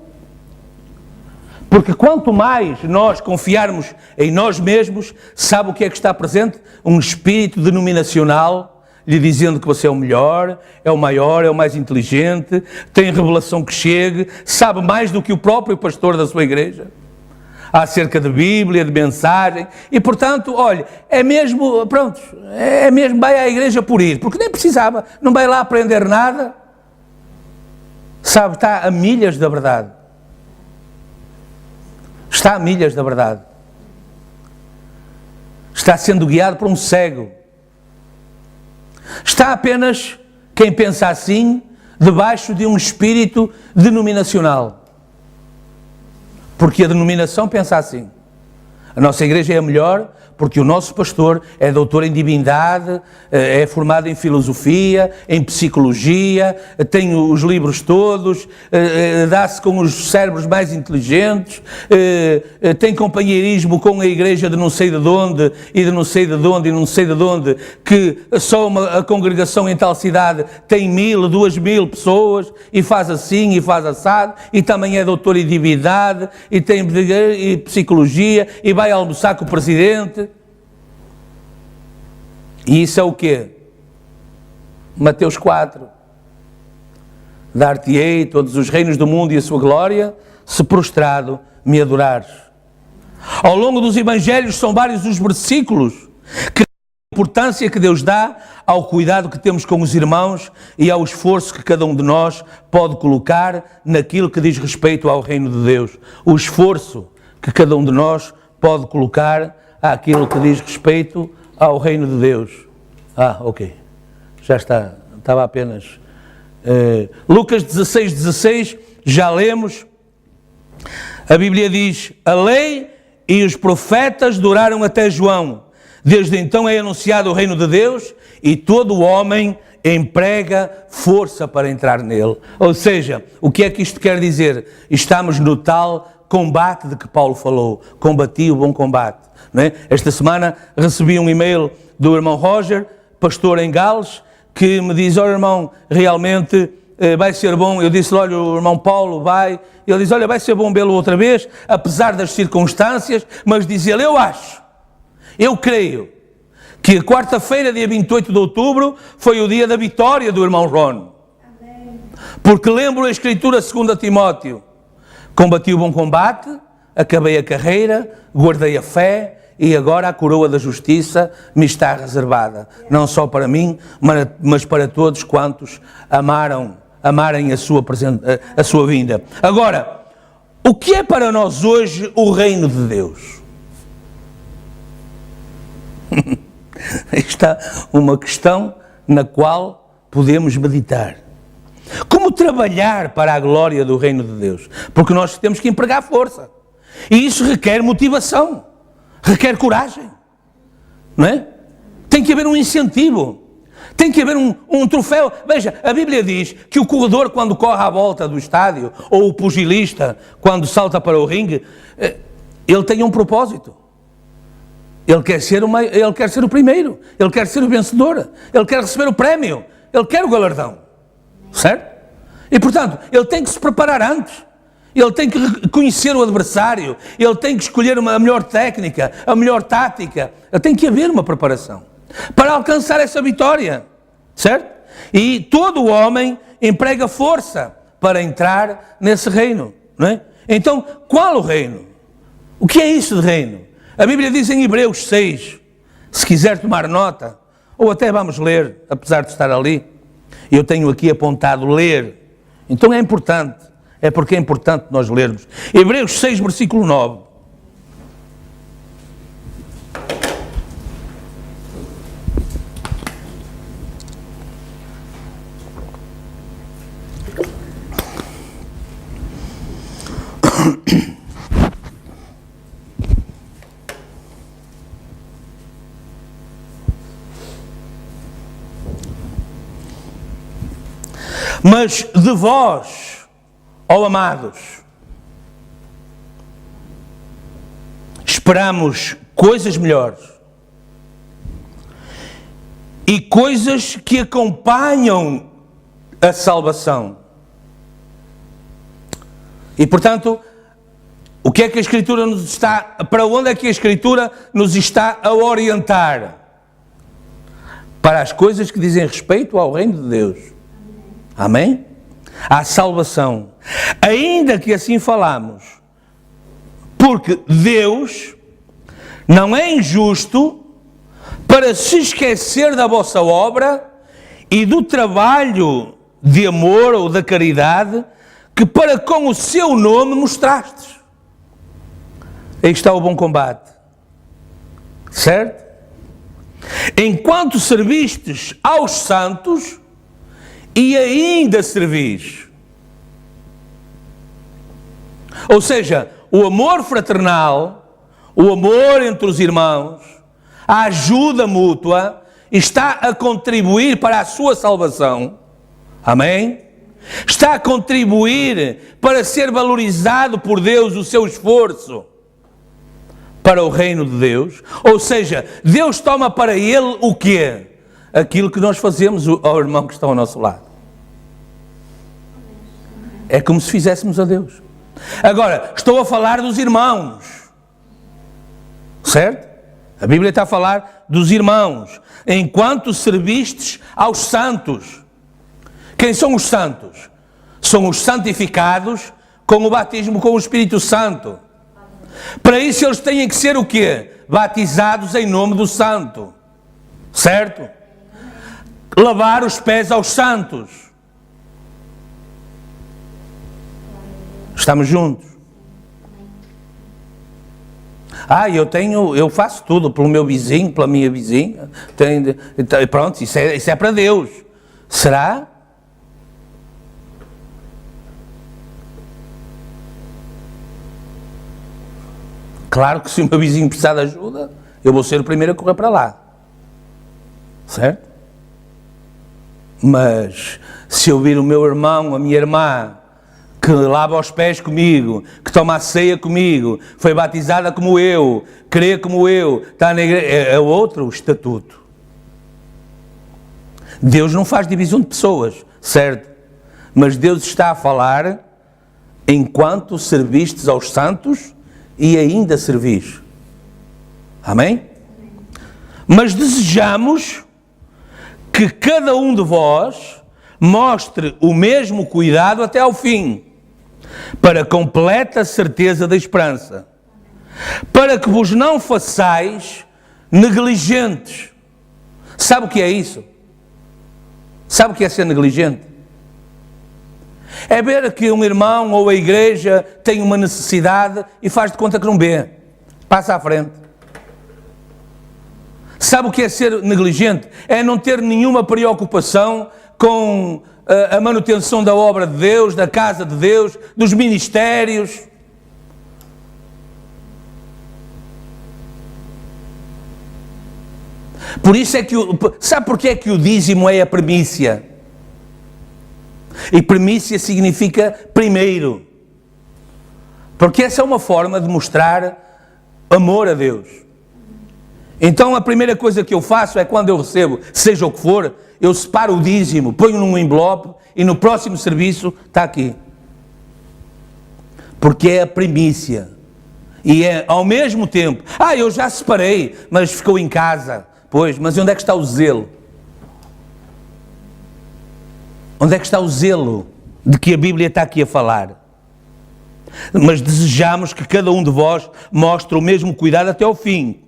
Porque quanto mais nós confiarmos em nós mesmos, sabe o que é que está presente? Um espírito denominacional, lhe dizendo que você é o melhor, é o maior, é o mais inteligente, tem revelação que chegue, sabe mais do que o próprio pastor da sua igreja, acerca de Bíblia, de mensagem, e portanto, olha, é mesmo, pronto, é mesmo, vai à igreja por ir, porque nem precisava, não vai lá aprender nada, sabe, está a milhas da verdade. Está a milhas da verdade. Está sendo guiado por um cego. Está apenas, quem pensa assim, debaixo de um espírito denominacional. Porque a denominação pensa assim. A nossa igreja é a melhor porque o nosso pastor é doutor em divindade, é formado em filosofia, em psicologia, tem os livros todos, dá-se com os cérebros mais inteligentes, tem companheirismo com a igreja de não sei de onde, e de não sei de onde, e não sei de onde, que só a congregação em tal cidade tem 1.000, 2.000 pessoas, e faz assim, e faz assado, e também é doutor em divindade, e tem e psicologia, e vai almoçar com o presidente. E isso é o quê? Mateus 4. Dar-te-ei todos os reinos do mundo e a sua glória, se prostrado me adorares. Ao longo dos evangelhos são vários os versículos que a importância que Deus dá ao cuidado que temos com os irmãos e ao esforço que cada um de nós pode colocar naquilo que diz respeito ao reino de Deus. O esforço que cada um de nós pode colocar àquilo que diz respeito ao reino de Deus. Ok. Já está. Estava apenas... Lucas 16:16, já lemos. A Bíblia diz: a lei e os profetas duraram até João. Desde então é anunciado o reino de Deus e todo o homem emprega força para entrar nele. Ou seja, o que é que isto quer dizer? Estamos no tal combate de que Paulo falou. Combati o bom combate. Não é? Esta semana recebi um e-mail do irmão Roger, pastor em Gales, que me diz: olha irmão, realmente vai ser bom. Eu disse: olha, o irmão Paulo vai. Ele diz: olha, vai ser bom vê-lo outra vez, apesar das circunstâncias, mas diz ele: eu creio que a quarta-feira, dia 28 de outubro, foi o dia da vitória do irmão Ron. Amém. Porque lembro a Escritura 2 Timóteo: combati o bom combate, acabei a carreira, guardei a fé, e agora a coroa da justiça me está reservada, não só para mim, mas para todos quantos amarem a sua vinda. Agora, o que é para nós hoje o reino de Deus? Está uma questão na qual podemos meditar. Como trabalhar para a glória do reino de Deus? Porque nós temos que empregar força. E isso requer motivação, requer coragem, não é? Tem que haver um incentivo, tem que haver um troféu. Veja, a Bíblia diz que o corredor, quando corre à volta do estádio, ou o pugilista, quando salta para o ringue, ele tem um propósito. Ele quer ser o primeiro, ele quer ser o vencedor, ele quer receber o prémio, ele quer o galardão, certo? E portanto, ele tem que se preparar antes, ele tem que conhecer o adversário, ele tem que escolher a melhor técnica, a melhor tática, tem que haver uma preparação para alcançar essa vitória, certo? E todo o homem emprega força para entrar nesse reino, não é? Então, qual o reino? O que é isso de reino? A Bíblia diz em Hebreus 6, se quiser tomar nota, ou até vamos ler, apesar de estar ali, eu tenho aqui apontado ler, então é importante, é porque é importante nós lermos. Hebreus 6, versículo 9. Mas de vós, ó amados, esperamos coisas melhores e coisas que acompanham a salvação. E portanto, o que é que a Escritura nos está, para onde é que a Escritura nos está a orientar? Para as coisas que dizem respeito ao reino de Deus. Amém? À salvação. Ainda que assim falamos, porque Deus não é injusto para se esquecer da vossa obra e do trabalho de amor ou da caridade que para com o seu nome mostrastes. Aí está o bom combate. Certo? Enquanto servistes aos santos e ainda servis. Ou seja, o amor fraternal, o amor entre os irmãos, a ajuda mútua, está a contribuir para a sua salvação. Amém? Está a contribuir para ser valorizado por Deus o seu esforço para o reino de Deus. Ou seja, Deus toma para ele o quê? Aquilo que nós fazemos ao irmão que está ao nosso lado. É como se fizéssemos a Deus. Agora, estou a falar dos irmãos. Certo? A Bíblia está a falar dos irmãos. Enquanto servistes aos santos. Quem são os santos? São os santificados com o batismo com o Espírito Santo. Para isso eles têm que ser o quê? Batizados em nome do Santo. Certo? Lavar os pés aos santos. Estamos juntos? Eu faço tudo pelo meu vizinho, pela minha vizinha. Pronto, isso é para Deus. Será? Claro que se o meu vizinho precisar de ajuda, eu vou ser o primeiro a correr para lá. Certo? Mas se eu vir o meu irmão, a minha irmã, que lava os pés comigo, que toma a ceia comigo, foi batizada como eu, crê como eu, está na igreja, é outro estatuto. Deus não faz divisão de pessoas, certo? Mas Deus está a falar enquanto servistes aos santos e ainda servis. Amém? Mas desejamos que cada um de vós mostre o mesmo cuidado até ao fim, para completa certeza da esperança, para que vos não façais negligentes. Sabe o que é isso? Sabe o que é ser negligente? É ver que um irmão ou a igreja tem uma necessidade e faz de conta que não vê. Passa à frente. Sabe o que é ser negligente? É não ter nenhuma preocupação com a manutenção da obra de Deus, da casa de Deus, dos ministérios. Por isso é que, sabe porque é que o dízimo é a primícia? E primícia significa primeiro. Porque essa é uma forma de mostrar amor a Deus. Então a primeira coisa que eu faço é quando eu recebo, seja o que for, eu separo o dízimo, ponho num envelope e no próximo serviço está aqui. Porque é a primícia. E é ao mesmo tempo, eu já separei, mas ficou em casa. Pois, mas onde é que está o zelo? Onde é que está o zelo de que a Bíblia está aqui a falar? Mas desejamos que cada um de vós mostre o mesmo cuidado até ao fim,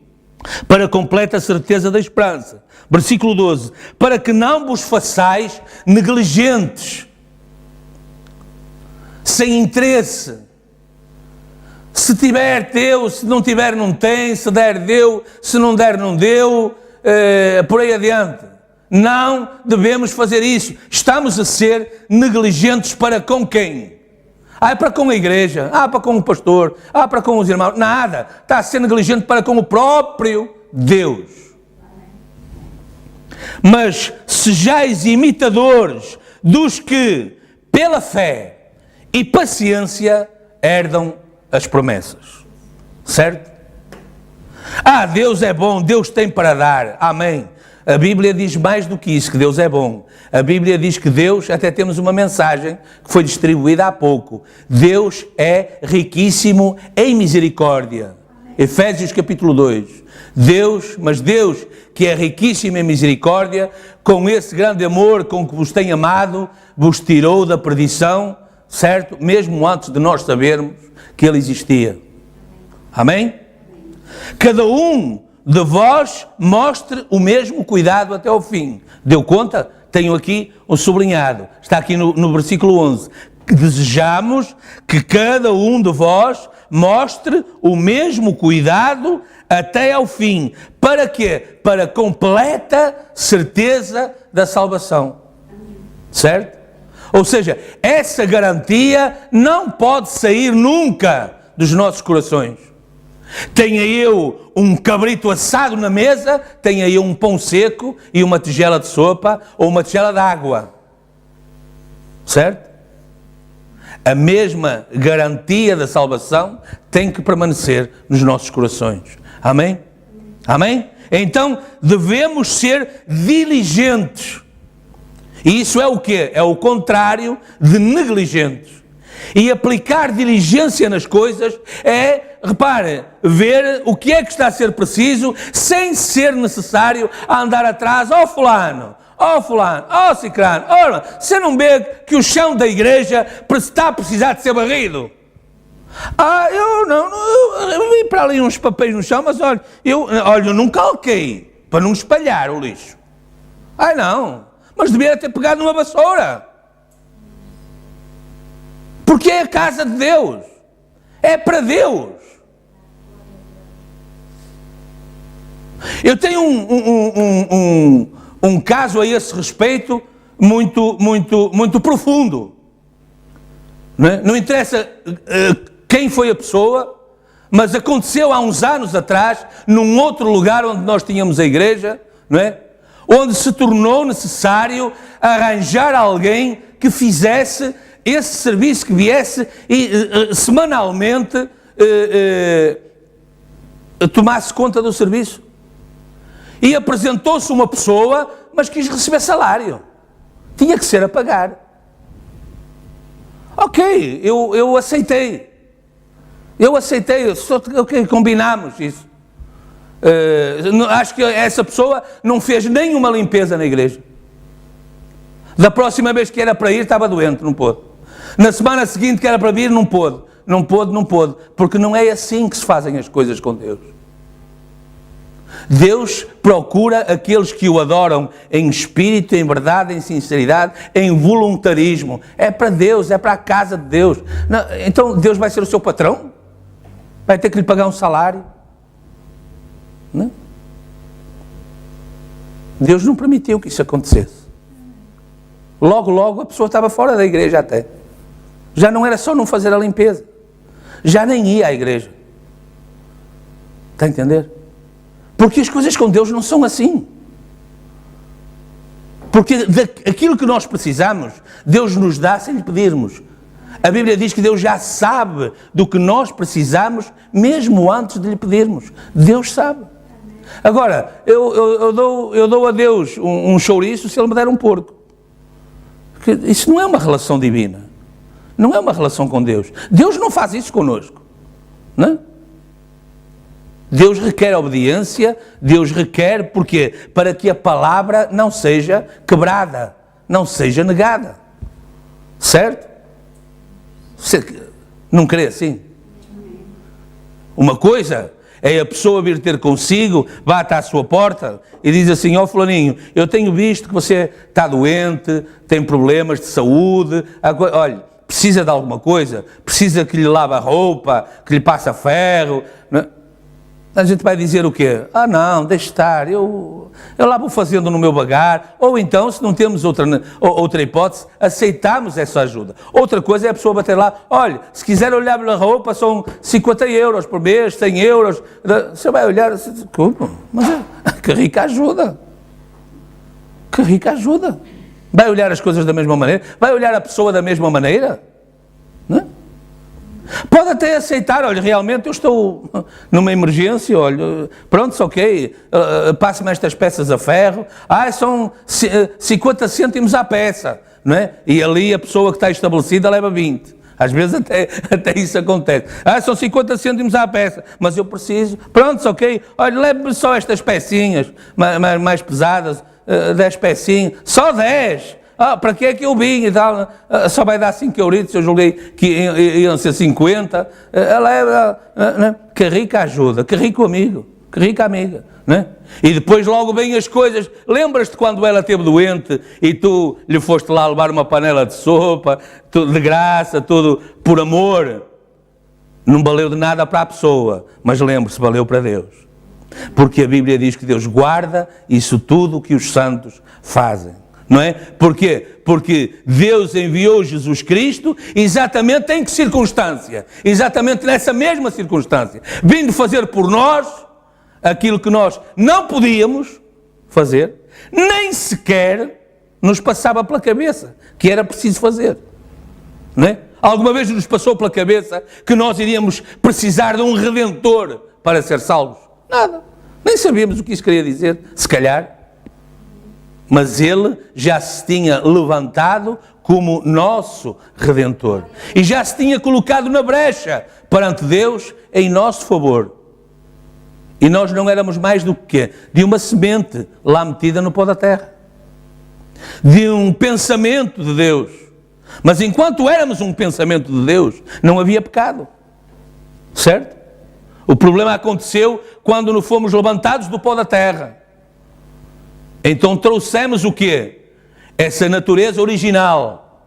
para a completa certeza da esperança. Versículo 12. Para que não vos façais negligentes, sem interesse. Se tiver, deu, se não tiver, não tem, se der, deu, se não der, não deu, por aí adiante. Não devemos fazer isso. Estamos a ser negligentes para com quem? É para com a igreja, para com o pastor, para com os irmãos. Nada. Está a ser negligente para com o próprio Deus. Mas sejais imitadores dos que, pela fé e paciência, herdam as promessas. Certo? Deus é bom, Deus tem para dar. Amém. A Bíblia diz mais do que isso, que Deus é bom. A Bíblia diz que Deus, até temos uma mensagem que foi distribuída há pouco. Deus é riquíssimo em misericórdia. Efésios capítulo 2. Deus que é riquíssimo em misericórdia, com esse grande amor com que vos tem amado, vos tirou da perdição, certo? Mesmo antes de nós sabermos que Ele existia. Amém? Cada um de vós mostre o mesmo cuidado até ao fim. Deu conta? Tenho aqui um sublinhado. Está aqui no versículo 11. Que desejamos que cada um de vós mostre o mesmo cuidado até ao fim. Para quê? Para completa certeza da salvação. Certo? Ou seja, essa garantia não pode sair nunca dos nossos corações. Tenha eu um cabrito assado na mesa, tenha eu um pão seco e uma tigela de sopa ou uma tigela de água. Certo? A mesma garantia da salvação tem que permanecer nos nossos corações. Amém? Amém? Então devemos ser diligentes. E isso é o quê? É o contrário de negligentes. E aplicar diligência nas coisas é, repare, ver o que é que está a ser preciso, sem ser necessário andar atrás, fulano, cicrano, você não vê que o chão da igreja está a precisar de ser varrido? Eu vi para ali uns papéis no chão, mas eu não calquei, para não espalhar o lixo. Mas devia ter pegado numa vassoura. Porque é a casa de Deus. É para Deus. Eu tenho um caso a esse respeito muito profundo. Não interessa quem foi a pessoa, mas aconteceu há uns anos atrás, num outro lugar onde nós tínhamos a igreja, não é? Onde se tornou necessário arranjar alguém que fizesse esse serviço, que viesse e semanalmente tomasse conta do serviço. E apresentou-se uma pessoa, mas quis receber salário. Tinha que ser a pagar. Ok, eu aceitei. Ok, combinámos isso. Acho que essa pessoa não fez nenhuma limpeza na igreja. Da próxima vez que era para ir, estava doente, não pôde. Na semana seguinte que era para vir, não pôde. Não pôde, porque não é assim que se fazem as coisas com Deus. Deus procura aqueles que o adoram em espírito, em verdade, em sinceridade, em voluntarismo. É para Deus, é para a casa de Deus. Não, então Deus vai ser o seu patrão? Vai ter que lhe pagar um salário? Não? Deus não permitiu que isso acontecesse. Logo a pessoa estava fora da igreja até. Já não era só não fazer a limpeza. Já nem ia à igreja. Está a entender? Porque as coisas com Deus não são assim. Porque aquilo que nós precisamos, Deus nos dá sem lhe pedirmos. A Bíblia diz que Deus já sabe do que nós precisamos, mesmo antes de lhe pedirmos. Deus sabe. Agora, eu dou a Deus um chouriço se Ele me der um porco. Porque isso não é uma relação divina. Não é uma relação com Deus. Deus não faz isso connosco. Não é? Deus requer obediência, Deus requer, porquê? Para que a palavra não seja quebrada. não seja negada. Certo? Você não crê assim? Uma coisa é a pessoa vir ter consigo, bate à sua porta e diz assim: ó fulaninho, eu tenho visto que você está doente, tem problemas de saúde, olha, precisa de alguma coisa, precisa que lhe lave a roupa, que lhe passe ferro. A gente vai dizer o quê? Ah não, deixe estar, eu lá vou fazendo no meu bagar. Ou então, se não temos outra hipótese, aceitamos essa ajuda. Outra coisa é a pessoa bater lá: olha, se quiser olhar pela roupa são 50 euros por mês, 100 euros. Você vai olhar, como? Mas que rica ajuda. Que rica ajuda. Vai olhar as coisas da mesma maneira? Vai olhar a pessoa da mesma maneira? Não é? Pode até aceitar: olha, realmente eu estou numa emergência, olha, pronto, ok, passe-me estas peças a ferro, são 50 cêntimos à peça, não é? E ali a pessoa que está estabelecida leva 20, às vezes até isso acontece. São 50 cêntimos à peça, mas eu preciso, pronto, ok, olha, leve-me só estas pecinhas mais pesadas, 10 pecinhas, só 10. Para que é que eu vim e tal? Só vai dar 5 euritos, eu julguei que iam ser 50. Que rica ajuda, que rico amigo, que rica amiga. Né? E depois logo vêm as coisas. Lembras-te quando ela esteve doente e tu lhe foste lá levar uma panela de sopa, tudo de graça, tudo por amor? Não valeu de nada para a pessoa, mas lembre-se, valeu para Deus. Porque a Bíblia diz que Deus guarda isso tudo o que os santos fazem. Não é? Porquê? Porque Deus enviou Jesus Cristo exatamente em que circunstância? Exatamente nessa mesma circunstância. Vindo fazer por nós aquilo que nós não podíamos fazer, nem sequer nos passava pela cabeça que era preciso fazer. Não é? Alguma vez nos passou pela cabeça que nós iríamos precisar de um Redentor para ser salvos? Nada. Nem sabíamos o que isso queria dizer, se calhar. Mas ele já se tinha levantado como nosso Redentor. E já se tinha colocado na brecha perante Deus em nosso favor. E nós não éramos mais do que quê? De uma semente lá metida no pó da terra. De um pensamento de Deus. Mas enquanto éramos um pensamento de Deus, não havia pecado. Certo? O problema aconteceu quando nos fomos levantados do pó da terra. Então trouxemos o quê? Essa natureza original,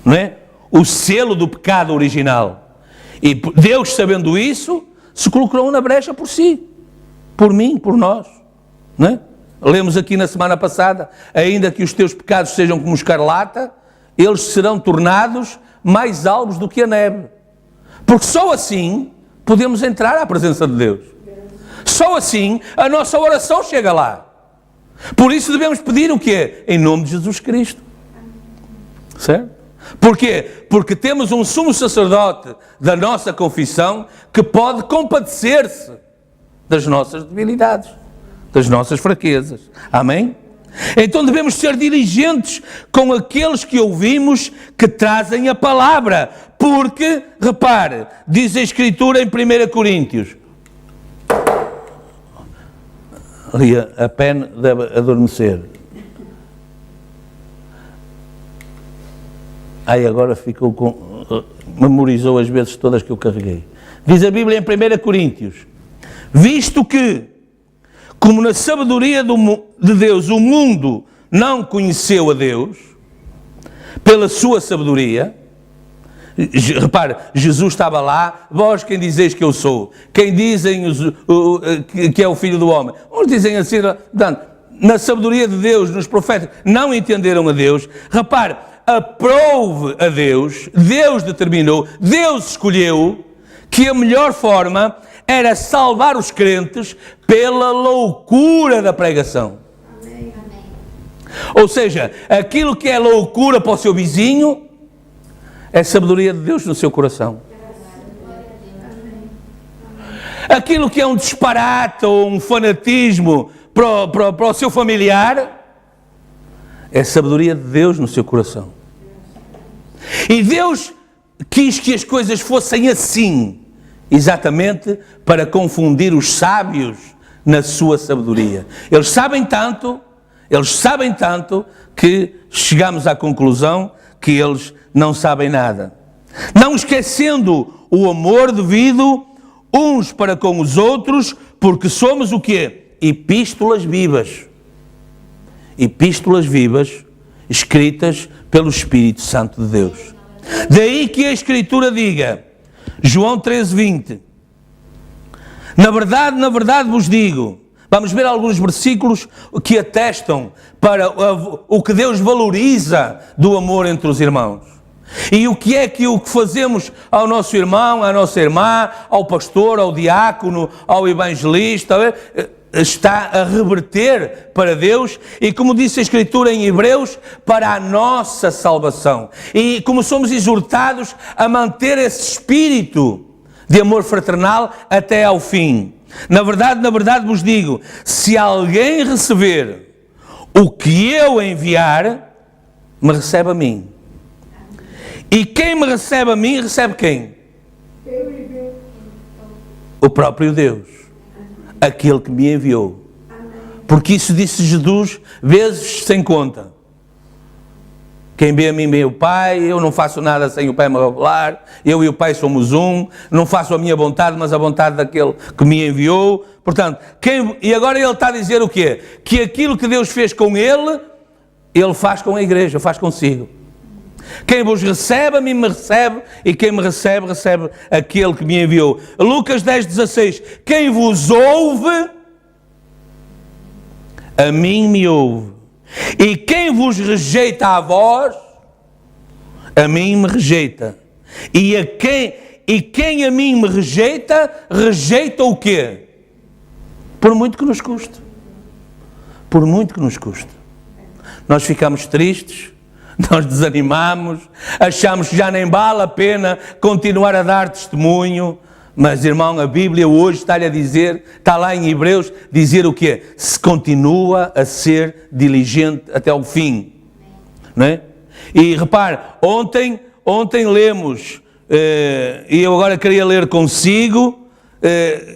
não é? O selo do pecado original. E Deus, sabendo isso, se colocou na brecha por si, por mim, por nós, não é? Lemos aqui na semana passada: ainda que os teus pecados sejam como escarlata, eles serão tornados mais alvos do que a neve. Porque só assim podemos entrar à presença de Deus. Só assim a nossa oração chega lá. Por isso devemos pedir o quê? Em nome de Jesus Cristo. Certo? Porquê? Porque temos um sumo sacerdote da nossa confissão que pode compadecer-se das nossas debilidades, das nossas fraquezas. Amém? Então devemos ser diligentes com aqueles que ouvimos que trazem a palavra. Porque, repare, diz a Escritura em 1 Coríntios... Ali a pen deve adormecer. Agora ficou memorizou as vezes todas que eu carreguei. Diz a Bíblia em 1 Coríntios: visto que, como na sabedoria de Deus o mundo não conheceu a Deus, pela sua sabedoria, repare, Jesus estava lá: vós quem dizeis que eu sou? Quem dizem que é o Filho do Homem? Uns dizem assim, na sabedoria de Deus, nos profetas, não entenderam a Deus. Repare, aprove a Deus, Deus determinou, Deus escolheu que a melhor forma era salvar os crentes pela loucura da pregação.
Amém.
Ou seja, aquilo que é loucura para o seu vizinho é sabedoria de Deus no seu coração. Aquilo que é um disparate ou um fanatismo para o seu familiar é sabedoria de Deus no seu coração. E Deus quis que as coisas fossem assim, exatamente para confundir os sábios na sua sabedoria. Eles sabem tanto Eles sabem tanto que chegamos à conclusão que eles não sabem nada. Não esquecendo o amor devido uns para com os outros, porque somos o quê? Epístolas vivas. Epístolas vivas, escritas pelo Espírito Santo de Deus. Daí que a Escritura diga, João 13:20, na verdade vos digo. Vamos ver alguns versículos que atestam para o que Deus valoriza do amor entre os irmãos. E o que é que fazemos ao nosso irmão, à nossa irmã, ao pastor, ao diácono, ao evangelista, está a reverter para Deus e, como disse a Escritura em Hebreus, para a nossa salvação. E como somos exortados a manter esse espírito de amor fraternal até ao fim. Na verdade vos digo, se alguém receber o que eu enviar, me recebe a mim. E quem me recebe a mim, recebe quem? O próprio Deus. Aquele que me enviou. Porque isso disse Jesus vezes sem conta. Quem vê a mim vê o Pai, eu não faço nada sem o Pai me revelar, eu e o Pai somos um, não faço a minha vontade, mas a vontade daquele que me enviou. Portanto, e agora ele está a dizer o quê? Que aquilo que Deus fez com ele, ele faz com a igreja, faz consigo. Quem vos recebe, a mim me recebe, e quem me recebe, recebe aquele que me enviou. Lucas 10:16, quem vos ouve, a mim me ouve. E quem vos rejeita a vós, a mim me rejeita. E quem a mim me rejeita, rejeita o quê? Por muito que nos custe. Por muito que nos custe. Nós ficamos tristes, nós desanimamos, achamos que já nem vale a pena continuar a dar testemunho. Mas, irmão, a Bíblia hoje está-lhe a dizer, está lá em Hebreus, dizer o quê? Se continua a ser diligente até ao fim. Não é? E repare, ontem lemos, e eu agora queria ler consigo,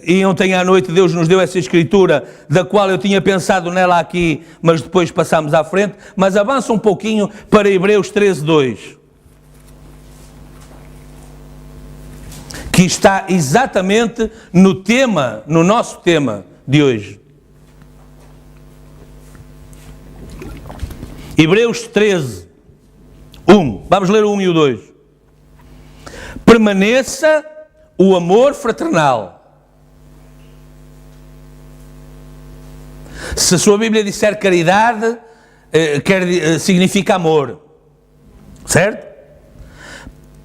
e ontem à noite Deus nos deu essa escritura, da qual eu tinha pensado nela aqui, mas depois passamos à frente, mas avança um pouquinho para Hebreus 13:2. Que está exatamente no nosso tema de hoje. Hebreus 13:1. Vamos ler o 1 e o 2. Permaneça o amor fraternal. Se a sua Bíblia disser caridade, significa amor. Certo?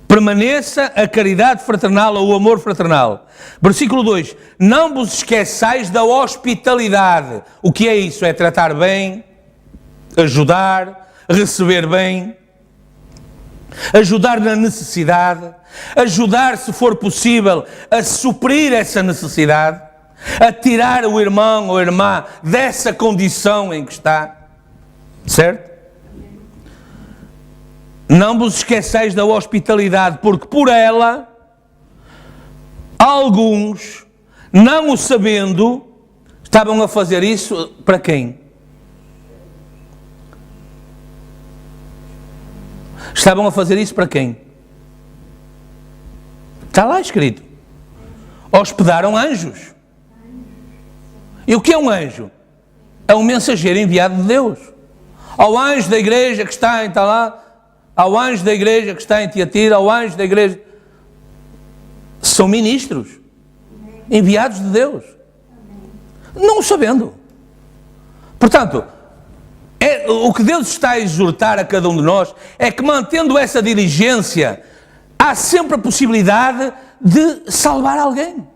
Permaneça a caridade fraternal ou o amor fraternal. Versículo 2. Não vos esqueçais da hospitalidade. O que é isso? É tratar bem, ajudar, receber bem, ajudar na necessidade, ajudar, se for possível, a suprir essa necessidade, a tirar o irmão ou a irmã dessa condição em que está. Certo? Não vos esqueçais da hospitalidade, porque por ela, alguns, não o sabendo, estavam a fazer isso para quem? Estavam a fazer isso para quem? Está lá escrito. Hospedaram anjos. E o que é um anjo? É um mensageiro enviado de Deus. Ao anjo da igreja que está lá, ao anjo da igreja que está em Tiatira, ao anjo da igreja, são ministros, enviados de Deus, não o sabendo. Portanto, o que Deus está a exortar a cada um de nós é que, mantendo essa diligência, há sempre a possibilidade de salvar alguém.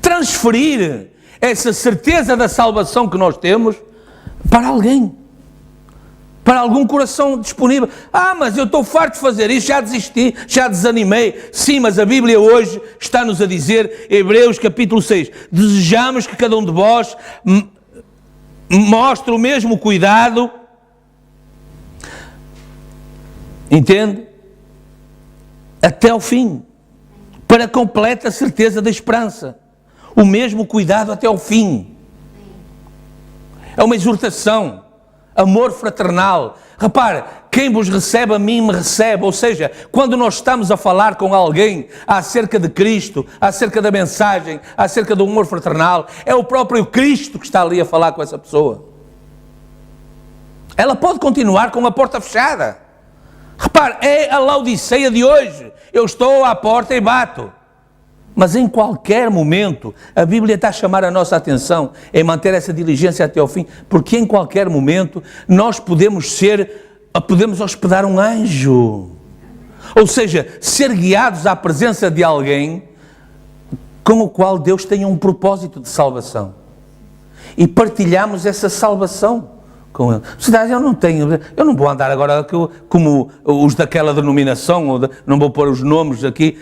Transferir essa certeza da salvação que nós temos para alguém. Para algum coração disponível. Mas eu estou farto de fazer isso, já desisti, já desanimei. Sim, mas a Bíblia hoje está-nos a dizer, Hebreus capítulo 6, desejamos que cada um de vós mostre o mesmo cuidado, entende? Até ao fim, para a completa certeza da esperança. O mesmo cuidado até ao fim. É uma exortação. Amor fraternal. Repare, quem vos recebe a mim me recebe. Ou seja, quando nós estamos a falar com alguém acerca de Cristo, acerca da mensagem, acerca do amor fraternal, é o próprio Cristo que está ali a falar com essa pessoa. Ela pode continuar com a porta fechada. Repare, é a Laodiceia de hoje. Eu estou à porta e bato. Mas em qualquer momento, a Bíblia está a chamar a nossa atenção em manter essa diligência até ao fim, porque em qualquer momento nós podemos hospedar um anjo. Ou seja, ser guiados à presença de alguém com o qual Deus tem um propósito de salvação. E partilhamos essa salvação com ele. Você diz, eu não vou andar agora como os daquela denominação, não vou pôr os nomes aqui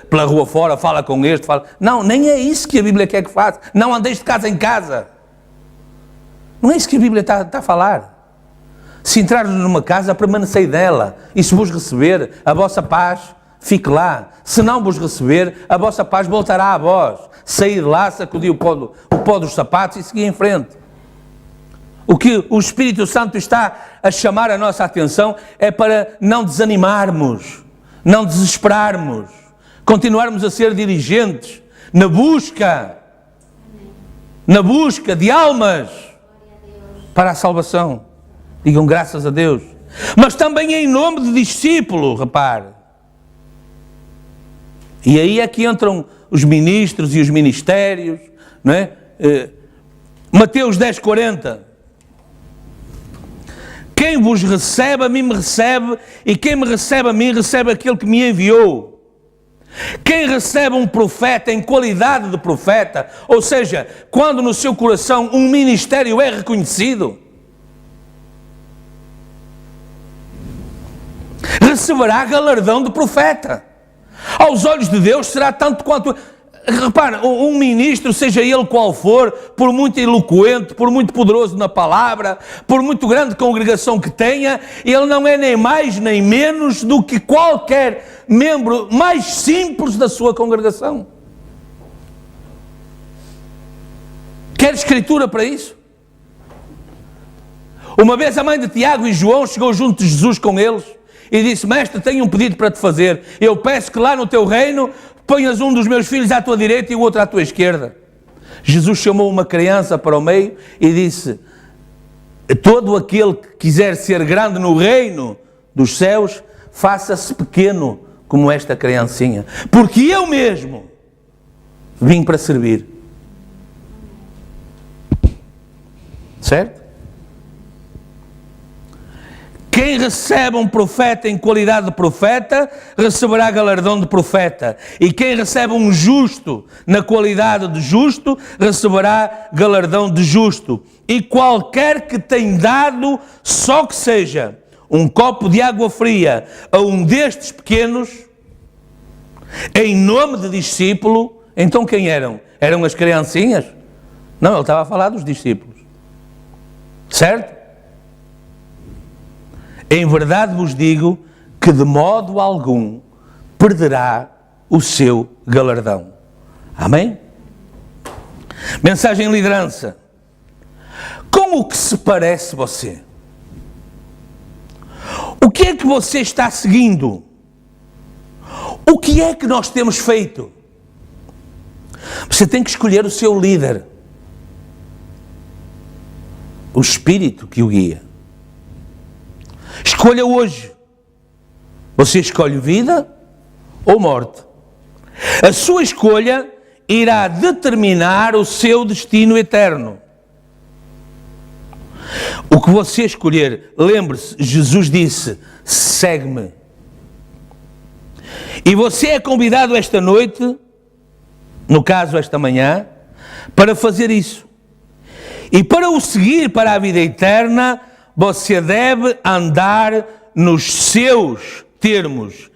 pela rua fora, fala com este, fala... Não, nem é isso que a Bíblia quer que faça. Não andeis de casa em casa. Não é isso que a Bíblia está a falar. Se entrares numa casa, permanecei dela. E se vos receber, a vossa paz fique lá. Se não vos receber, a vossa paz voltará a vós. Sair lá, sacudir o pó dos sapatos e seguir em frente. O que o Espírito Santo está a chamar a nossa atenção é para não desanimarmos, não desesperarmos, continuarmos a ser diligentes na busca de almas para a salvação. Digam graças a Deus. Mas também em nome de discípulo, repare. E aí é que entram os ministros e os ministérios, não é? Mateus 10:40. Quem vos recebe, a mim me recebe, e quem me recebe a mim, recebe aquele que me enviou. Quem recebe um profeta em qualidade de profeta, ou seja, quando no seu coração um ministério é reconhecido, receberá galardão de profeta. Aos olhos de Deus será tanto quanto... Repara, um ministro, seja ele qual for, por muito eloquente, por muito poderoso na palavra, por muito grande congregação que tenha, ele não é nem mais nem menos do que qualquer membro mais simples da sua congregação. Quer escritura para isso? Uma vez a mãe de Tiago e João chegou junto de Jesus com eles e disse: Mestre, tenho um pedido para te fazer. Eu peço que lá no teu reino ponhas um dos meus filhos à tua direita e o outro à tua esquerda. Jesus chamou uma criança para o meio e disse: todo aquele que quiser ser grande no reino dos céus, faça-se pequeno como esta criancinha. Porque eu mesmo vim para servir. Certo? Quem recebe um profeta em qualidade de profeta, receberá galardão de profeta. E quem recebe um justo na qualidade de justo, receberá galardão de justo. E qualquer que tem dado, só que seja um copo de água fria a um destes pequenos, em nome de discípulo, então quem eram? Eram as criancinhas? Não, ele estava a falar dos discípulos. Certo? Em verdade vos digo que de modo algum perderá o seu galardão. Amém? Mensagem liderança. Com o que se parece você? O que é que você está seguindo? O que é que nós temos feito? Você tem que escolher o seu líder. O Espírito que o guia. Escolha hoje. Você escolhe vida ou morte. A sua escolha irá determinar o seu destino eterno. O que você escolher, lembre-se, Jesus disse: segue-me. E você é convidado esta noite, no caso esta manhã, para fazer isso. E para o seguir para a vida eterna, você deve andar nos seus termos.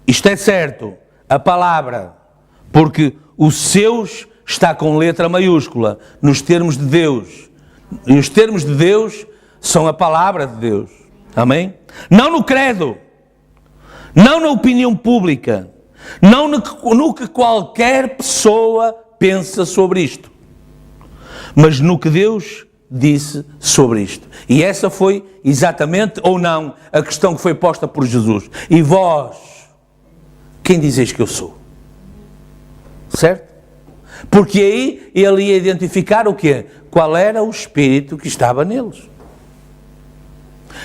Isto é certo, a palavra, porque os seus está com letra maiúscula, nos termos de Deus. E os termos de Deus são a palavra de Deus. Amém? Não no credo, não na opinião pública, não no que qualquer pessoa pensa sobre isto, mas no que Deus disse sobre isto. E essa foi exatamente, ou não, a questão que foi posta por Jesus. E vós, quem dizeis que eu sou? Certo? Porque aí ele ia identificar o quê? Qual era o espírito que estava neles.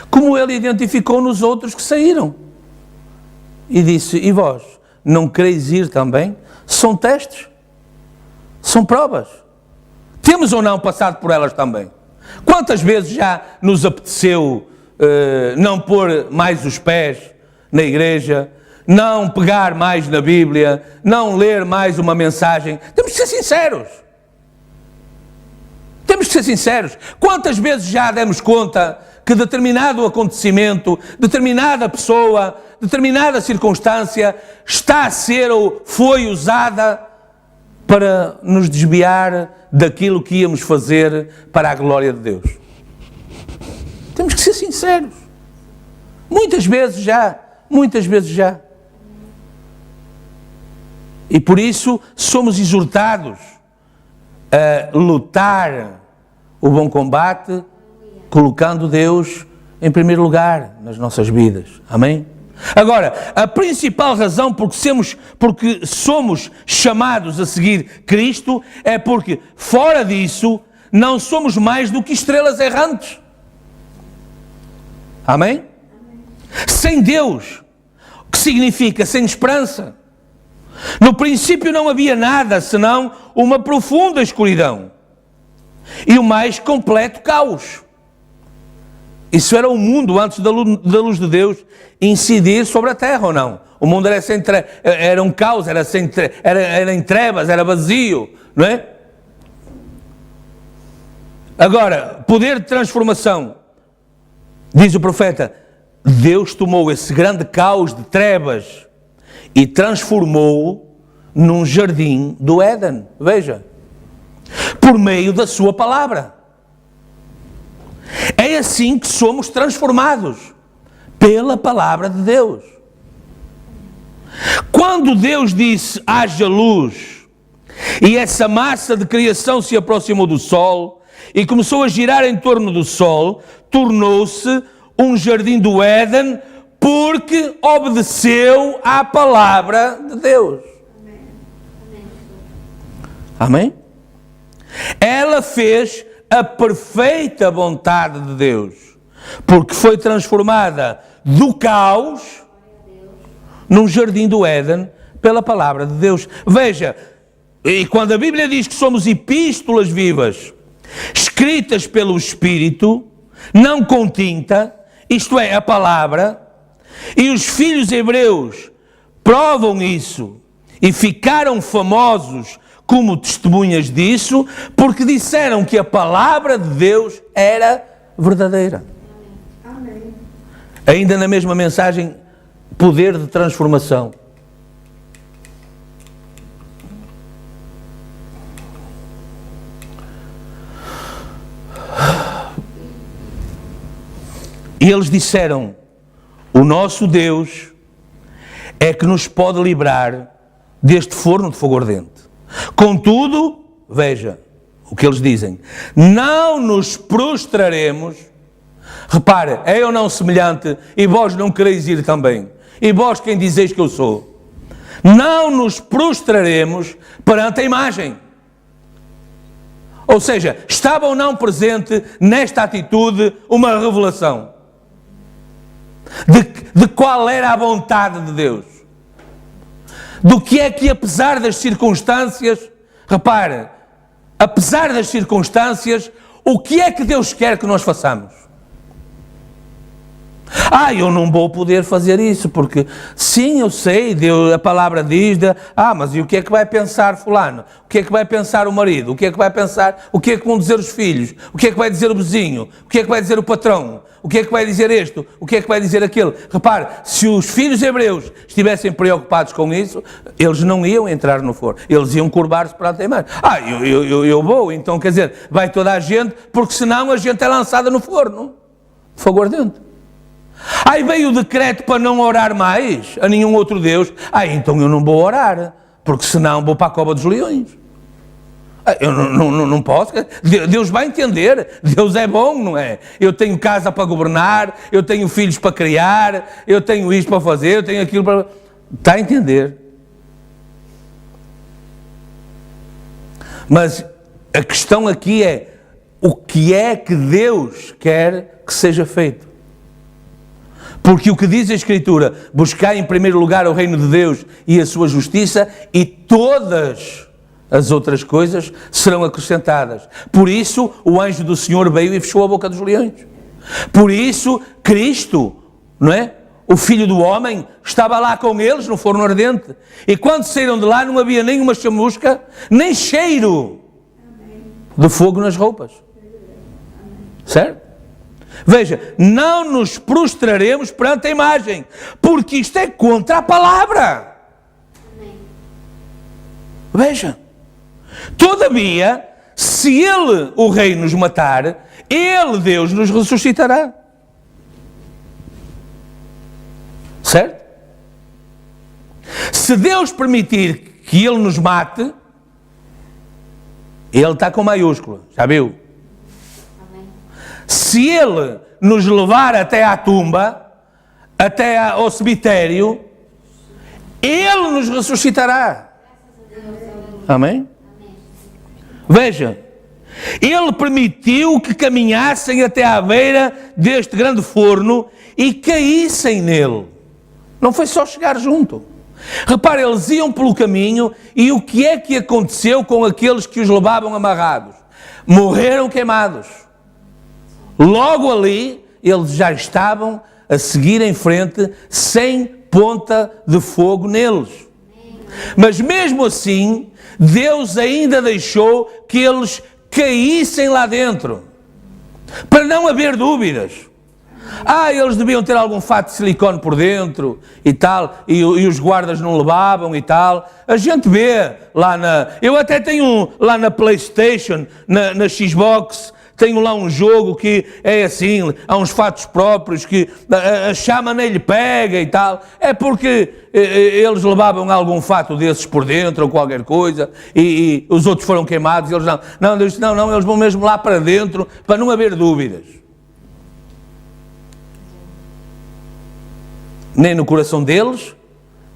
Como ele identificou nos outros que saíram. E disse, e vós, não quereis ir também? São testes. São provas. Temos ou não passado por elas também? Quantas vezes já nos apeteceu não pôr mais os pés na igreja, não pegar mais na Bíblia, não ler mais uma mensagem? Temos que ser sinceros. Temos que ser sinceros. Quantas vezes já demos conta que determinado acontecimento, determinada pessoa, determinada circunstância está a ser ou foi usada para nos desviar daquilo que íamos fazer para a glória de Deus? Temos que ser sinceros. Muitas vezes já. E por isso somos exortados a lutar o bom combate, colocando Deus em primeiro lugar nas nossas vidas. Amém? Agora, a principal razão porque somos chamados a seguir Cristo é porque, fora disso, não somos mais do que estrelas errantes. Amém? Sem Deus, o que significa? Sem esperança. No princípio não havia nada senão uma profunda escuridão e o mais completo caos. Isso era o mundo antes da luz de Deus incidir sobre a terra, ou não? O mundo era um caos, era em trevas, era vazio, não é? Agora, poder de transformação. Diz o profeta, Deus tomou esse grande caos de trevas e transformou-o num jardim do Éden. Veja, por meio da sua palavra. É assim que somos transformados, pela palavra de Deus. Quando Deus disse, haja luz, e essa massa de criação se aproximou do Sol, e começou a girar em torno do Sol, tornou-se um jardim do Éden, porque obedeceu à palavra de Deus. Amém? Ela fez a perfeita vontade de Deus, porque foi transformada do caos num jardim do Éden pela palavra de Deus. Veja, e quando a Bíblia diz que somos epístolas vivas, escritas pelo Espírito, não com tinta, isto é, a palavra, e os filhos hebreus provam isso e ficaram famosos como testemunhas disso, porque disseram que a palavra de Deus era verdadeira.
Amém.
Ainda na mesma mensagem, poder de transformação. E eles disseram, o nosso Deus é que nos pode livrar deste forno de fogo ardente. Contudo, veja o que eles dizem, não nos prostraremos. Repare, é ou não semelhante, e vós não quereis ir também? E vós quem dizeis que eu sou? Não nos prostraremos perante a imagem. Ou seja, estava ou não presente nesta atitude uma revelação de qual era a vontade de Deus. Do que é que, apesar das circunstâncias, repare, apesar das circunstâncias, o que é que Deus quer que nós façamos? Eu não vou poder fazer isso, porque sim, eu sei, Deus, a palavra diz, mas e o que é que vai pensar fulano? O que é que vai pensar o marido? O que é que vai pensar, o que é que vão dizer os filhos? O que é que vai dizer o vizinho? O que é que vai dizer o patrão? O que é que vai dizer este? O que é que vai dizer aquele? Repare, se os filhos hebreus estivessem preocupados com isso, eles não iam entrar no forno, eles iam curvar-se perante a imagem. Eu vou, então quer dizer, vai toda a gente, porque senão a gente é lançada no forno, fogo ardente. Aí veio o decreto para não orar mais a nenhum outro Deus. Então eu não vou orar, porque senão vou para a cova dos leões. Eu não posso. Deus vai entender. Deus é bom, não é? Eu tenho casa para governar, eu tenho filhos para criar, eu tenho isto para fazer, eu tenho aquilo para... Está a entender. Mas a questão aqui é, o que é que Deus quer que seja feito? Porque o que diz a Escritura, buscai em primeiro lugar o reino de Deus e a sua justiça, e todas as outras coisas serão acrescentadas. Por isso, o anjo do Senhor veio e fechou a boca dos leões. Por isso, Cristo, não é? O Filho do Homem estava lá com eles no forno ardente. E quando saíram de lá não havia nem uma chamusca, nem cheiro de fogo nas roupas. Certo? Veja, não nos prostraremos perante a imagem, porque isto é contra a palavra. Veja. Todavia, se Ele, o Rei, nos matar, Ele, Deus, nos ressuscitará. Certo? Se Deus permitir que Ele nos mate, Ele está com maiúscula, já viu? Amém. Se Ele nos levar até à tumba, até ao cemitério, Ele nos ressuscitará. Amém? Veja, Ele permitiu que caminhassem até à beira deste grande forno e caíssem nele. Não foi só chegar junto. Repare, eles iam pelo caminho e o que é que aconteceu com aqueles que os levavam amarrados? Morreram queimados. Logo ali, eles já estavam a seguir em frente sem ponta de fogo neles. Mas mesmo assim, Deus ainda deixou que eles caíssem lá dentro, para não haver dúvidas. Eles deviam ter algum fato de silicone por dentro e tal, e os guardas não levavam e tal. A gente vê lá eu até tenho lá na PlayStation, na Xbox, tenho lá um jogo que é assim, há uns fatos próprios que a chama nem lhe pega e tal. É porque eles levavam algum fato desses por dentro ou qualquer coisa e os outros foram queimados e eles não, eles vão mesmo lá para dentro para não haver dúvidas. Nem no coração deles,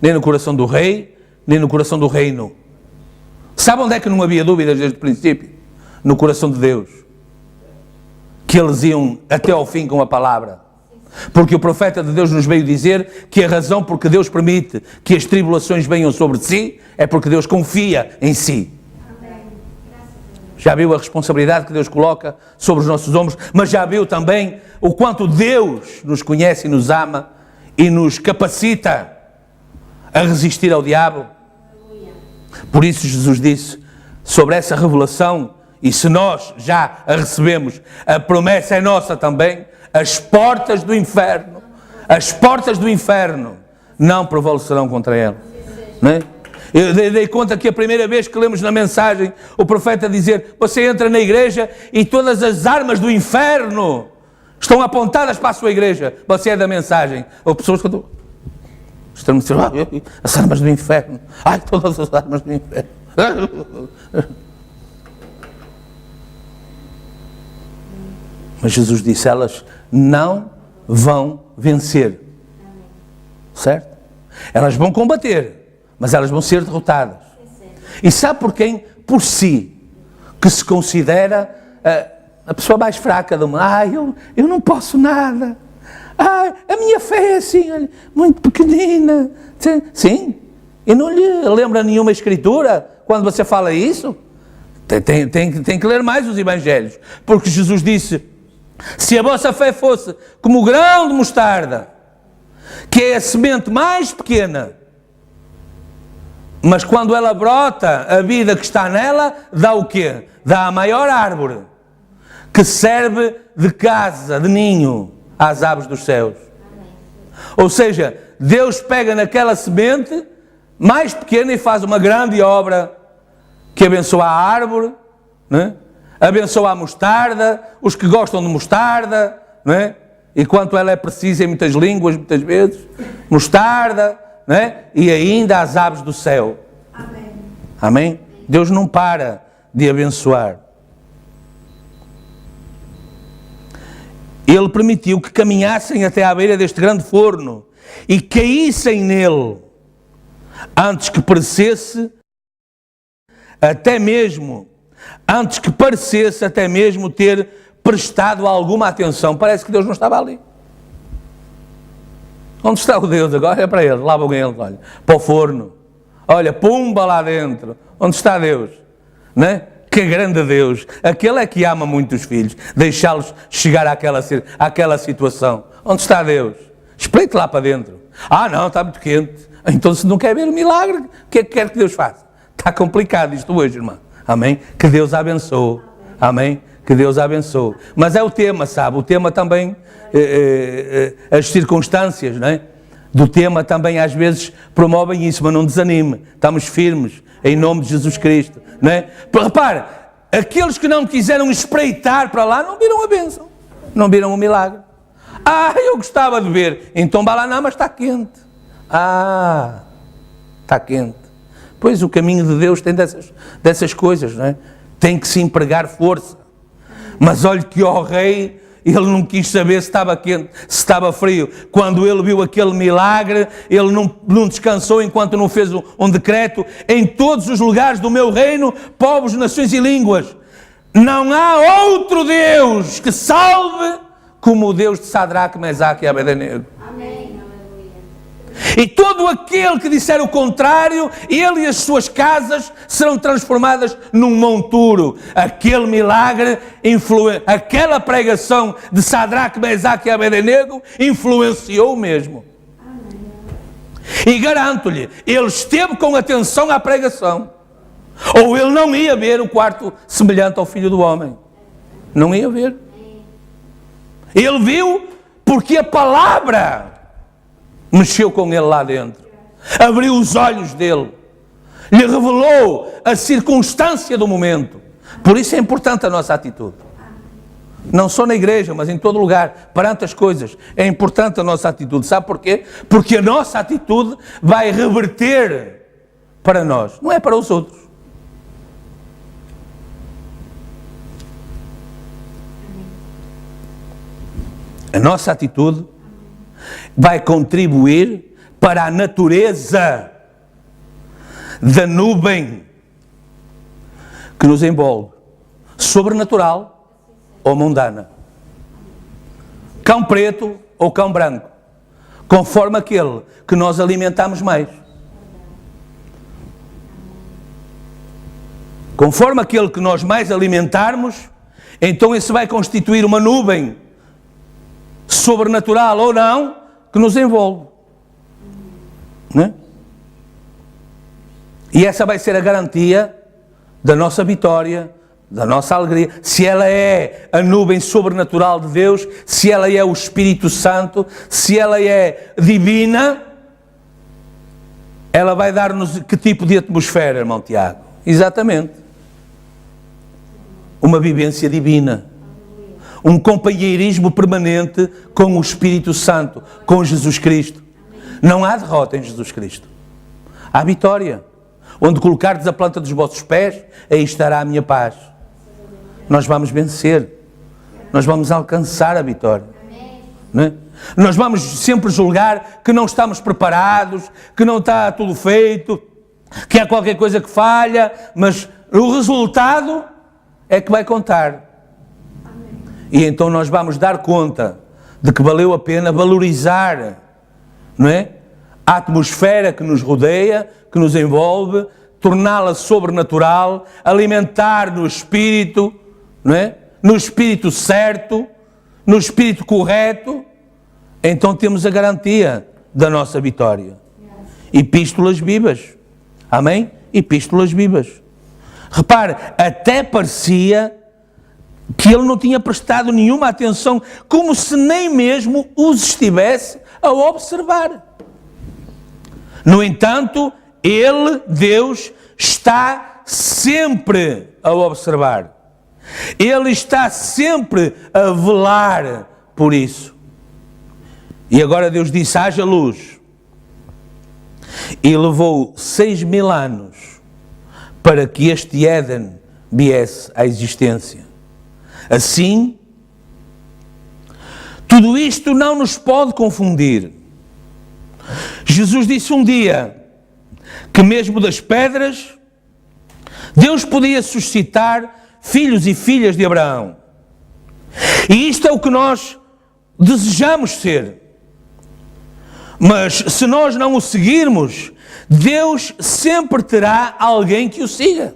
nem no coração do rei, nem no coração do reino. Sabe onde é que não havia dúvidas desde o princípio? No coração de Deus. Que eles iam até ao fim com a palavra. Porque o profeta de Deus nos veio dizer que a razão por que Deus permite que as tribulações venham sobre si é porque Deus confia em si. Já viu a responsabilidade que Deus coloca sobre os nossos ombros, mas já viu também o quanto Deus nos conhece e nos ama e nos capacita a resistir ao diabo. Por isso Jesus disse sobre essa revelação, e se nós já a recebemos, a promessa é nossa também, as portas do inferno não prevalecerão contra ela. Não é? Eu dei conta que a primeira vez que lemos na mensagem o profeta dizer, você entra na igreja e todas as armas do inferno estão apontadas para a sua igreja. Você é da mensagem. Ou pessoas que estão a dizer, as armas do inferno. Todas as armas do inferno. Mas Jesus disse, elas não vão vencer. Certo? Elas vão combater, mas elas vão ser derrotadas. E sabe por quem? Por si, que se considera a pessoa mais fraca do mundo. Eu não posso nada. A minha fé é assim, muito pequenina. Sim. E não lhe lembra nenhuma escritura quando você fala isso? Tem que ler mais os evangelhos. Porque Jesus disse, se a vossa fé fosse como o grão de mostarda, que é a semente mais pequena, mas quando ela brota, a vida que está nela, dá o quê? Dá a maior árvore, que serve de casa, de ninho, às aves dos céus. Ou seja, Deus pega naquela semente mais pequena e faz uma grande obra que abençoa a árvore, né? Abençoa a mostarda, os que gostam de mostarda, né? E quanto ela é precisa em muitas línguas, muitas vezes, mostarda, né? E ainda as aves do céu. Amém. Amém? Deus não para de abençoar. Ele permitiu que caminhassem até à beira deste grande forno e caíssem nele, antes que parecesse até mesmo ter prestado alguma atenção. Parece que Deus não estava ali. Onde está o Deus agora? É para ele, lá vão ele, olha, para o forno. Olha, pumba lá dentro. Onde está Deus? Não é? Que grande Deus. Aquele é que ama muito os filhos, deixá-los chegar àquela situação. Onde está Deus? Espreite lá para dentro. Ah, não, está muito quente. Então, se não quer ver o milagre, o que é que quer que Deus faça? Está complicado isto hoje, irmão. Amém? Que Deus abençoe. Amém? Que Deus abençoe. Mas é o tema, sabe? O tema também, as circunstâncias, não é? Do tema também às vezes promovem isso, mas não desanime. Estamos firmes em nome de Jesus Cristo, não é? Repare, aqueles que não quiseram espreitar para lá não viram a bênção, não viram o milagre. Ah, eu gostava de ver. Então vá lá, não, mas está quente. Ah, está quente. Pois o caminho de Deus tem dessas coisas, não é? Tem que se empregar força. Mas olhe que ao rei, ele não quis saber se estava quente, se estava frio. Quando ele viu aquele milagre, ele não descansou enquanto não fez um decreto: em todos os lugares do meu reino, povos, nações e línguas, não há outro Deus que salve como o Deus de Sadraque, Mesaque e Abednego.
Amém.
E todo aquele que disser o contrário, ele e as suas casas serão transformadas num monturo. Aquele milagre, aquela pregação de Sadraque, Mesaque e Abednego influenciou mesmo. E garanto-lhe, ele esteve com atenção à pregação, ou ele não ia ver o quarto semelhante ao Filho do Homem. Não ia ver. Ele viu porque a palavra mexeu com ele lá dentro, abriu os olhos dele, lhe revelou a circunstância do momento. Por isso é importante a nossa atitude. Não só na igreja, mas em todo lugar, perante as coisas, é importante a nossa atitude. Sabe porquê? Porque a nossa atitude vai reverter para nós, não é para os outros. A nossa atitude vai contribuir para a natureza da nuvem que nos envolve, sobrenatural ou mundana, cão preto ou cão branco, conforme aquele que nós alimentamos mais. Conforme aquele que nós mais alimentarmos, então isso vai constituir uma nuvem sobrenatural ou não, que nos envolve. Não é? E essa vai ser a garantia da nossa vitória, da nossa alegria. Se ela é a nuvem sobrenatural de Deus, se ela é o Espírito Santo, se ela é divina, ela vai dar-nos que tipo de atmosfera, irmão Tiago? Exatamente. Uma vivência divina. Um companheirismo permanente com o Espírito Santo, com Jesus Cristo. Não há derrota em Jesus Cristo. Há vitória. Onde colocardes a planta dos vossos pés, aí estará a minha paz. Nós vamos vencer. Nós vamos alcançar a vitória. Não é? Nós vamos sempre julgar que não estamos preparados, que não está tudo feito, que há qualquer coisa que falha, mas o resultado é que vai contar. E então nós vamos dar conta de que valeu a pena valorizar, não é? A atmosfera que nos rodeia, que nos envolve, torná-la sobrenatural, alimentar no Espírito, não é? No Espírito certo, no Espírito correto, então temos a garantia da nossa vitória. Epístolas vivas. Amém? Epístolas vivas. Repare, até parecia que ele não tinha prestado nenhuma atenção, como se nem mesmo os estivesse a observar. No entanto, ele, Deus, está sempre a observar. Ele está sempre a velar por isso. E agora Deus disse: haja luz. E levou 6.000 anos para que este Éden viesse à existência. Assim, tudo isto não nos pode confundir. Jesus disse um dia que mesmo das pedras, Deus podia suscitar filhos e filhas de Abraão. E isto é o que nós desejamos ser. Mas se nós não o seguirmos, Deus sempre terá alguém que o siga.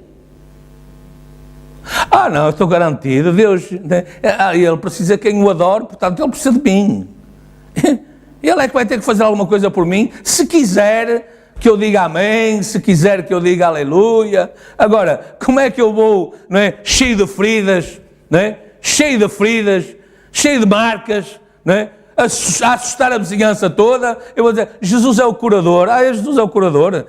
Não, eu estou garantido, Deus, Ele precisa de quem o adore, portanto Ele precisa de mim. Ele é que vai ter que fazer alguma coisa por mim, se quiser que eu diga amém, se quiser que eu diga aleluia. Agora, como é que eu vou, não é, cheio de feridas, não é? Cheio de marcas, não é? A assustar a vizinhança toda, eu vou dizer, Jesus é o curador. Jesus é o curador.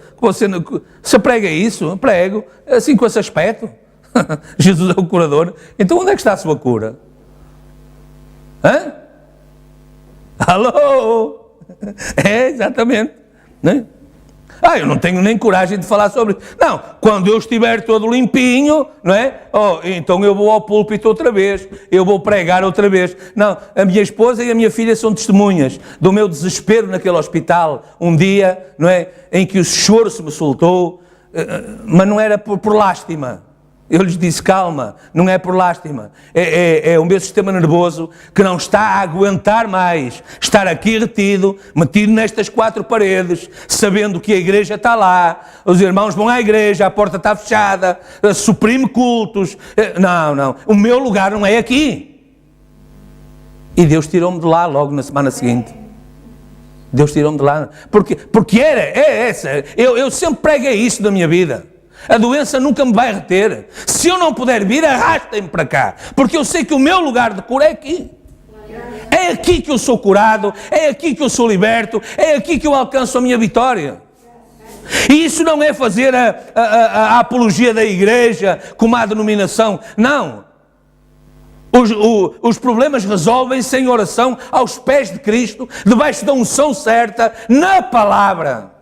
Você prega isso? Prego, assim com esse aspecto. Jesus é o curador. Então onde é que está a sua cura? Alô? Exatamente. Né? Eu não tenho nem coragem de falar sobre isso. Não, quando eu estiver todo limpinho, não é? Então eu vou ao púlpito outra vez, eu vou pregar outra vez. Não, a minha esposa e a minha filha são testemunhas do meu desespero naquele hospital, um dia, não é? Em que o choro se me soltou, mas não era por lástima. Eu lhes disse, calma, não é por lástima, é o meu sistema nervoso que não está a aguentar mais estar aqui retido, metido nestas quatro paredes, sabendo que a igreja está lá, os irmãos vão à igreja, a porta está fechada, suprime cultos. Não, o meu lugar não é aqui. E Deus tirou-me de lá logo na semana seguinte. Deus tirou-me de lá, porque é essa, eu sempre preguei isso na minha vida. A doença nunca me vai reter. Se eu não puder vir, arrastem-me para cá. Porque eu sei que o meu lugar de cura é aqui. É aqui que eu sou curado, é aqui que eu sou liberto, é aqui que eu alcanço a minha vitória. E isso não é fazer a apologia da igreja como a denominação. Não. Os problemas resolvem-se em oração aos pés de Cristo, debaixo da unção certa, na palavra.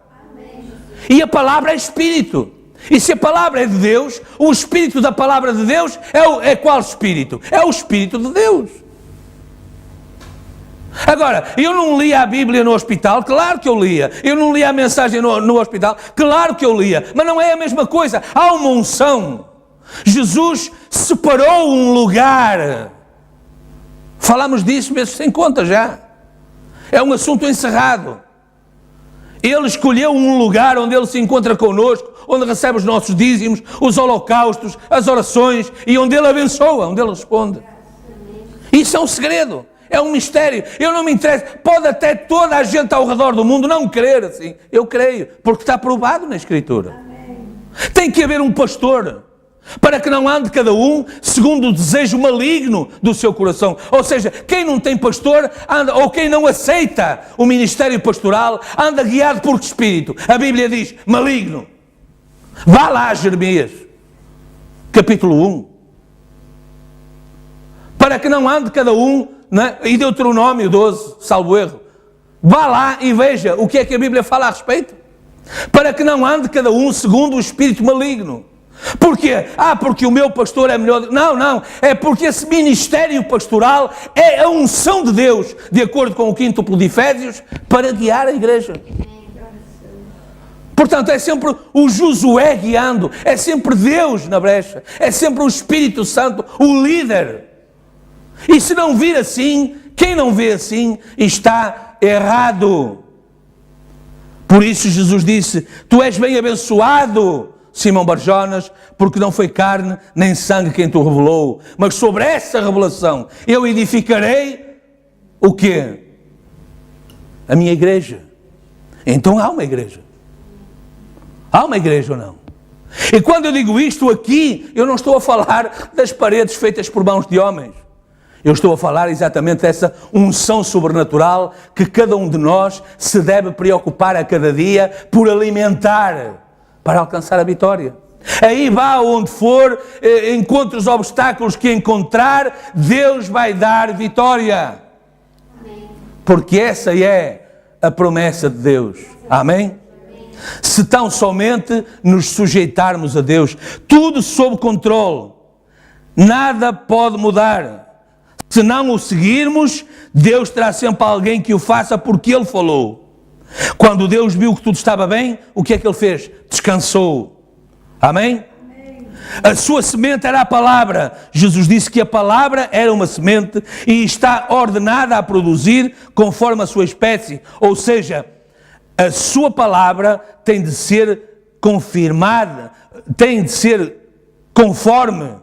E a palavra é Espírito. E se a palavra é de Deus, o Espírito da palavra de Deus é qual Espírito? É o Espírito de Deus. Agora, eu não lia a Bíblia no hospital, claro que eu lia. Eu não lia a mensagem no hospital, claro que eu lia. Mas não é a mesma coisa, há uma unção. Jesus separou um lugar. Falamos disso mesmo sem conta já. É um assunto encerrado. Ele escolheu um lugar onde Ele se encontra connosco, onde recebe os nossos dízimos, os holocaustos, as orações, e onde Ele abençoa, onde Ele responde. Isso é um segredo, é um mistério. Eu não me interesso, pode até toda a gente ao redor do mundo não crer assim. Eu creio, porque está provado na Escritura. Tem que haver um pastor, para que não ande cada um segundo o desejo maligno do seu coração. Ou seja, quem não tem pastor, anda, ou quem não aceita o ministério pastoral, anda guiado por que espírito? A Bíblia diz, maligno. Vá lá, Jeremias, capítulo 1. Para que não ande cada um, né? E Deuteronômio 12, salvo erro. Vá lá e veja o que é que a Bíblia fala a respeito. Para que não ande cada um segundo o espírito maligno. Porquê? Porque o meu pastor é melhor. Não, é porque esse ministério pastoral é a unção de Deus, de acordo com o quíntuplo de Efésios, para guiar a igreja. Portanto, é sempre o Josué guiando, é sempre Deus na brecha, é sempre o Espírito Santo, o líder. E se não vir assim, quem não vê assim está errado. Por isso Jesus disse, tu és bem abençoado, Simão Barjonas, porque não foi carne nem sangue quem te revelou, mas sobre essa revelação eu edificarei o quê? A minha igreja. Então há uma igreja. Há uma igreja ou não? E quando eu digo isto aqui, eu não estou a falar das paredes feitas por mãos de homens. Eu estou a falar exatamente dessa unção sobrenatural que cada um de nós se deve preocupar a cada dia por alimentar, para alcançar a vitória. Aí vá onde for, encontre os obstáculos que encontrar, Deus vai dar vitória. Amém. Porque essa é a promessa de Deus. Amém? Se tão somente nos sujeitarmos a Deus. Tudo sob controle. Nada pode mudar. Se não o seguirmos, Deus terá sempre alguém que o faça porque Ele falou. Quando Deus viu que tudo estava bem, o que é que Ele fez? Descansou. Amém? A sua semente era a palavra. Jesus disse que a palavra era uma semente e está ordenada a produzir conforme a sua espécie. Ou seja, a sua palavra tem de ser confirmada, tem de ser conforme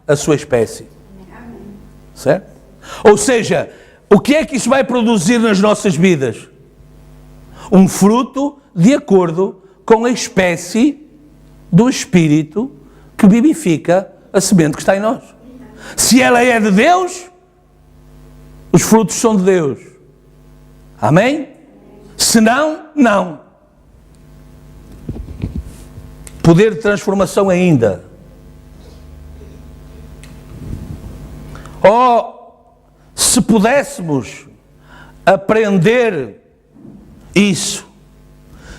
a sua espécie. Certo? Ou seja, o que é que isso vai produzir nas nossas vidas? Um fruto de acordo com a espécie do Espírito que vivifica a semente que está em nós. Se ela é de Deus, os frutos são de Deus. Amém? Se não, não. Poder de transformação ainda. Se pudéssemos aprender isso,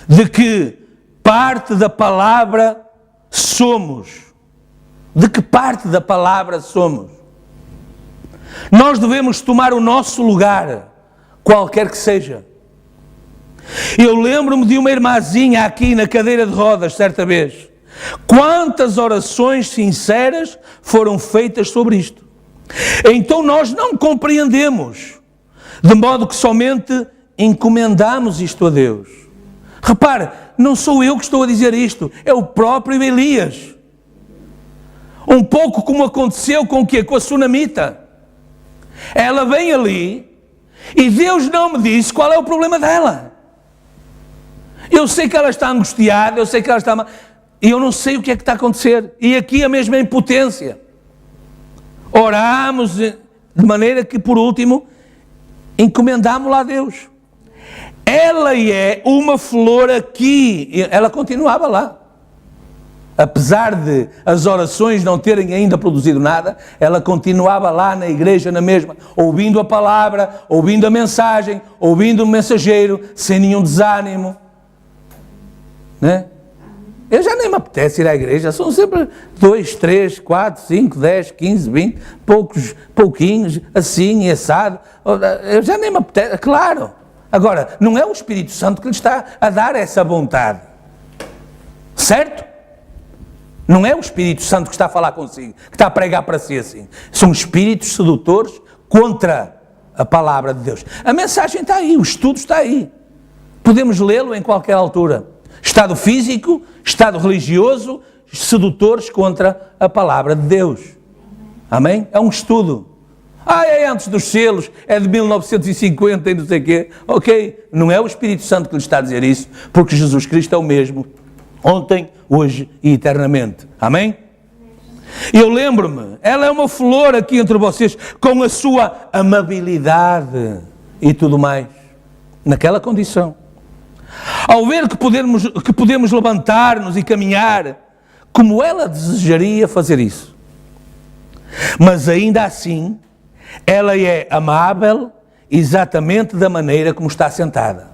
de que parte da palavra somos, de que parte da palavra somos, nós devemos tomar o nosso lugar, qualquer que seja. Eu lembro-me de uma irmãzinha aqui na cadeira de rodas, certa vez. Quantas orações sinceras foram feitas sobre isto? Então nós não compreendemos, de modo que somente encomendamos isto a Deus. Repare, não sou eu que estou a dizer isto, é o próprio Elias. Um pouco como aconteceu com o quê? Com a sunamita. Ela vem ali e Deus não me disse qual é o problema dela. Eu sei que ela está angustiada, eu sei que ela está... E eu não sei o que é que está a acontecer. E aqui a mesma impotência. Orámos de maneira que, por último, encomendámos-la a Deus. Ela é uma flor aqui. Ela continuava lá. Apesar de as orações não terem ainda produzido nada, ela continuava lá na igreja, na mesma, ouvindo a palavra, ouvindo a mensagem, ouvindo o mensageiro, sem nenhum desânimo. Né? Eu já nem me apetece ir à igreja, são sempre 2, 3, 4, 5, 10, 15, 20, pouquinhos, assim e assado. Eu já nem me apetece, claro. Agora, não é o Espírito Santo que lhe está a dar essa vontade. Certo? Não é o Espírito Santo que está a falar consigo, que está a pregar para si assim. São espíritos sedutores contra a palavra de Deus. A mensagem está aí, o estudo está aí. Podemos lê-lo em qualquer altura. Estado físico, estado religioso, sedutores contra a palavra de Deus. Amém? É um estudo. É antes dos selos, é de 1950 e não sei o quê. Ok, não é o Espírito Santo que lhe está a dizer isso, porque Jesus Cristo é o mesmo, ontem, hoje e eternamente. Amém? Eu lembro-me, ela é uma flor aqui entre vocês, com a sua amabilidade e tudo mais, naquela condição. Ao ver que podemos levantar-nos e caminhar, como ela desejaria fazer isso. Mas ainda assim, ela é amável exatamente da maneira como está sentada.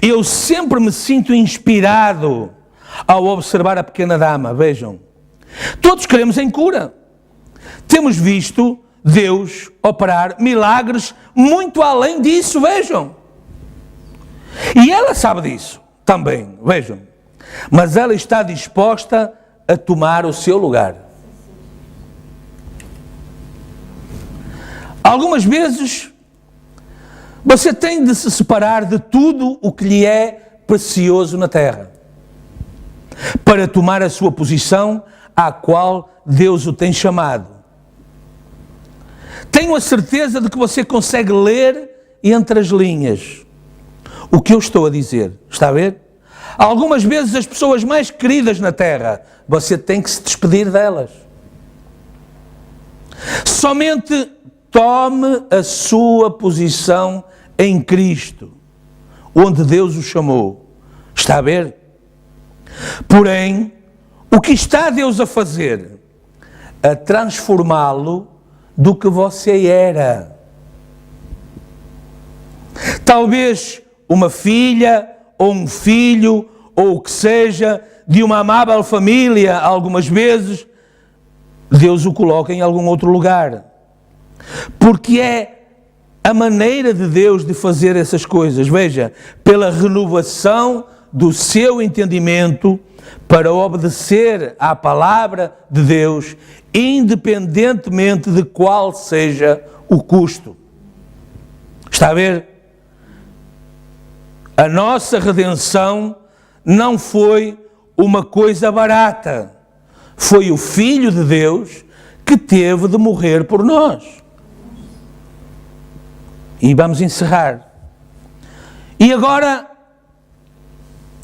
Eu sempre me sinto inspirado ao observar a pequena dama, vejam. Todos queremos em cura. Temos visto Deus operar milagres muito além disso, vejam. E ela sabe disso também, vejam. Mas ela está disposta a tomar o seu lugar. Algumas vezes você tem de se separar de tudo o que lhe é precioso na terra para tomar a sua posição à qual Deus o tem chamado. Tenho a certeza de que você consegue ler entre as linhas o que eu estou a dizer. Está a ver? Algumas vezes as pessoas mais queridas na terra, você tem que se despedir delas. Somente tome a sua posição em Cristo, onde Deus o chamou. Está a ver? Porém, o que está Deus a fazer? A transformá-lo do que você era. Talvez uma filha ou um filho, ou o que seja, de uma amável família, algumas vezes, Deus o coloca em algum outro lugar. Porque é a maneira de Deus de fazer essas coisas. Veja, pela renovação do seu entendimento para obedecer à palavra de Deus, independentemente de qual seja o custo. Está a ver? A nossa redenção não foi uma coisa barata. Foi o Filho de Deus que teve de morrer por nós. E vamos encerrar. E agora,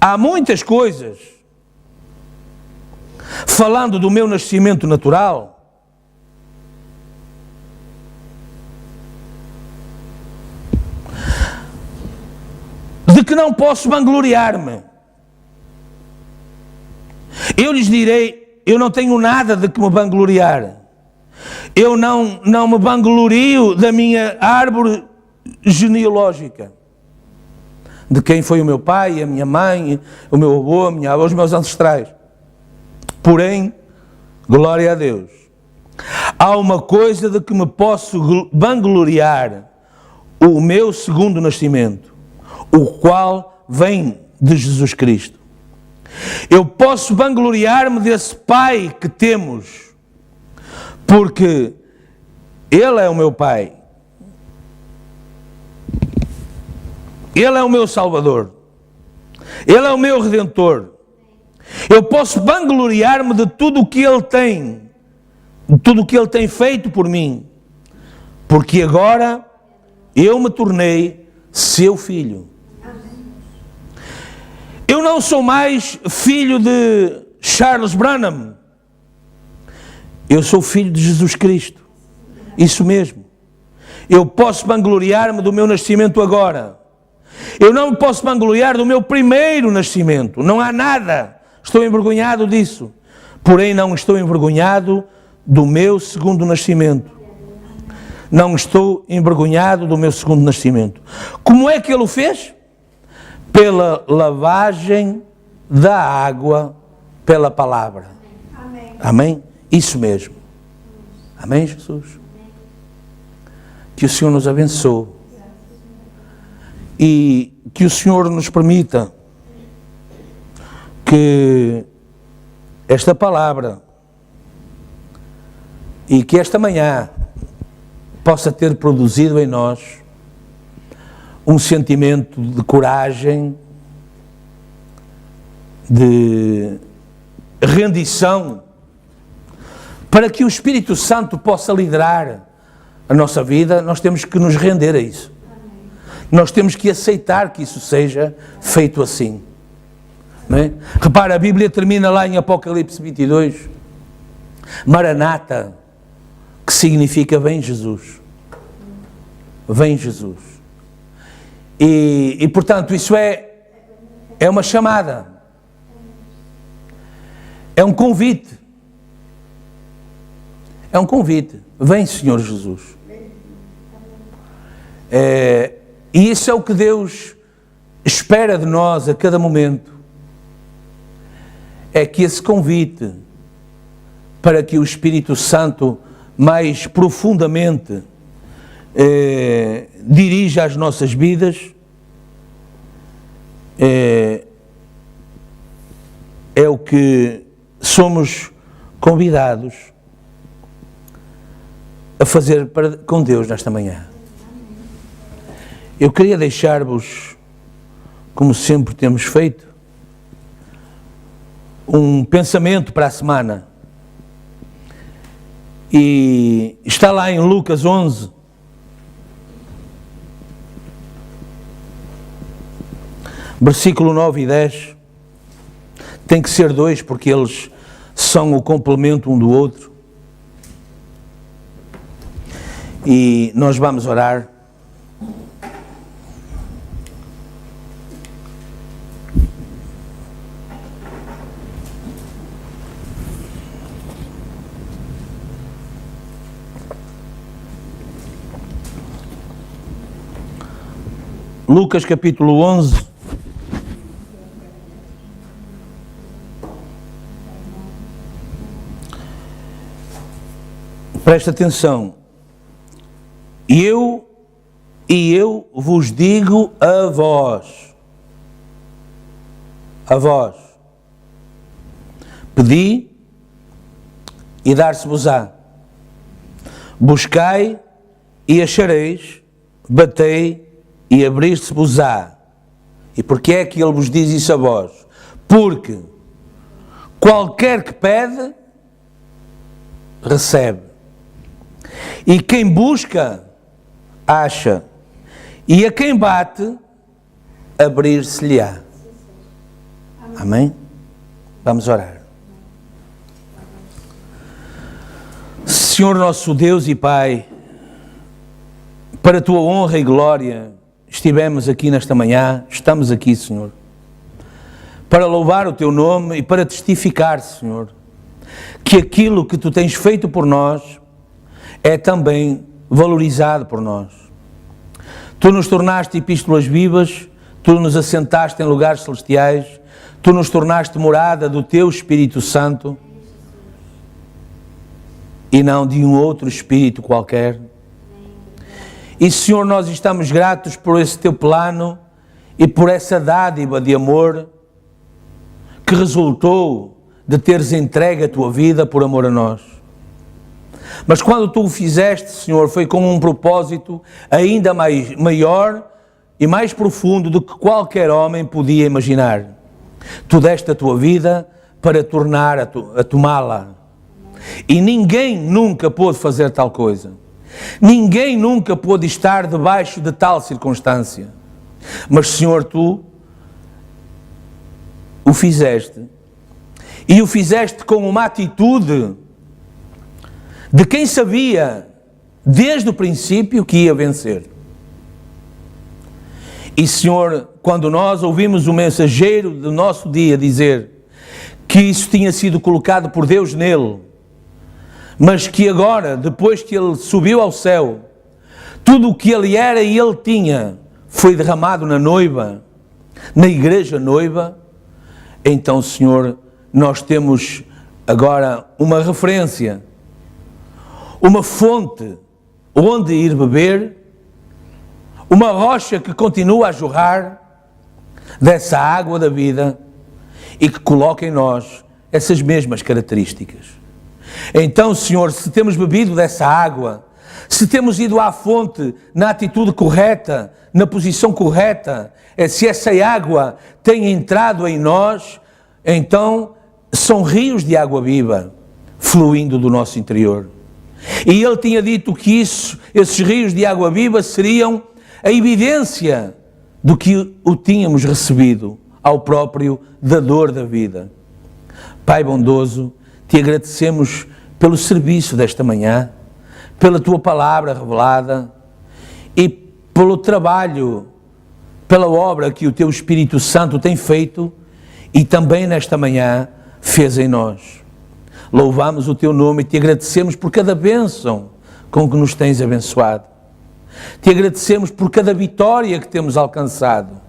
há muitas coisas, falando do meu nascimento natural, de que não posso vangloriar-me. Eu lhes direi, eu não tenho nada de que me vangloriar. Eu não me vanglorio da minha árvore genealógica. De quem foi o meu pai, a minha mãe, o meu avô, a minha avó, os meus ancestrais. Porém, glória a Deus. Há uma coisa de que me posso vangloriar, o meu segundo nascimento, o qual vem de Jesus Cristo. Eu posso vangloriar-me desse Pai que temos, porque Ele é o meu Pai. Ele é o meu Salvador. Ele é o meu Redentor. Eu posso vangloriar-me de tudo o que Ele tem, de tudo o que Ele tem feito por mim, porque agora eu me tornei seu filho. Eu não sou mais filho de Charles Branham. Eu sou filho de Jesus Cristo. Isso mesmo. Eu posso vangloriar-me do meu nascimento agora. Eu não me posso vangloriar do meu primeiro nascimento. Não há nada. Estou envergonhado disso. Porém, não estou envergonhado do meu segundo nascimento. Não estou envergonhado do meu segundo nascimento. Como é que Ele o fez? Pela lavagem da água, pela palavra.
Amém.
Amém? Isso mesmo. Amém, Jesus? Que o Senhor nos abençoe. E que o Senhor nos permita que esta palavra e que esta manhã possa ter produzido em nós um sentimento de coragem, de rendição, para que o Espírito Santo possa liderar a nossa vida. Nós temos que nos render a isso. Nós temos que aceitar que isso seja feito assim. Não é? Repara, a Bíblia termina lá em Apocalipse 22, Maranata, que significa vem Jesus. Vem Jesus. E portanto, isso é uma chamada. É um convite. É um convite. Vem, Senhor Jesus. E isso é o que Deus espera de nós a cada momento. É que esse convite para que o Espírito Santo mais profundamente dirija as nossas vidas é o que somos convidados a fazer com Deus nesta manhã. Eu queria deixar-vos, como sempre temos feito, um pensamento para a semana. E está lá em Lucas 11, versículo 9 e 10. Tem que ser 2, porque eles são o complemento um do outro. E nós vamos orar. Lucas capítulo 11, Presta atenção. E eu vos digo a vós, pedi e dar-se-vos-á, buscai e achareis, batei e abrir-se-vos-á. E porquê é que ele vos diz isso a vós? Porque qualquer que pede, recebe. E quem busca, acha. E a quem bate, abrir-se-lhe-á. Amém? Vamos orar. Senhor nosso Deus e Pai, para a Tua honra e glória, estivemos aqui nesta manhã, estamos aqui, Senhor, para louvar o Teu nome e para testificar, Senhor, que aquilo que Tu tens feito por nós é também valorizado por nós. Tu nos tornaste epístolas vivas, Tu nos assentaste em lugares celestiais, Tu nos tornaste morada do Teu Espírito Santo e não de um outro Espírito qualquer. E, Senhor, nós estamos gratos por esse Teu plano e por essa dádiva de amor que resultou de teres entregue a Tua vida por amor a nós. Mas quando Tu o fizeste, Senhor, foi com um propósito ainda maior e mais profundo do que qualquer homem podia imaginar. Tu deste a Tua vida para tornar a tomá-la. E ninguém nunca pôde fazer tal coisa. Ninguém nunca pôde estar debaixo de tal circunstância. Mas, Senhor, Tu o fizeste. E o fizeste com uma atitude de quem sabia desde o princípio que ia vencer. E, Senhor, quando nós ouvimos o mensageiro do nosso dia dizer que isso tinha sido colocado por Deus nele, mas que agora, depois que ele subiu ao céu, tudo o que ele era e ele tinha foi derramado na noiva, na igreja noiva, então, Senhor, nós temos agora uma referência, uma fonte onde ir beber, uma rocha que continua a jorrar dessa água da vida e que coloca em nós essas mesmas características. Então, Senhor, se temos bebido dessa água, se temos ido à fonte na atitude correta, na posição correta, se essa água tem entrado em nós, então são rios de água viva fluindo do nosso interior. E Ele tinha dito que esses rios de água viva seriam a evidência do que o tínhamos recebido ao próprio dador da vida. Pai bondoso, Te agradecemos pelo serviço desta manhã, pela Tua palavra revelada e pelo trabalho, pela obra que o Teu Espírito Santo tem feito e também nesta manhã fez em nós. Louvamos o Teu nome e Te agradecemos por cada bênção com que nos tens abençoado. Te agradecemos por cada vitória que temos alcançado.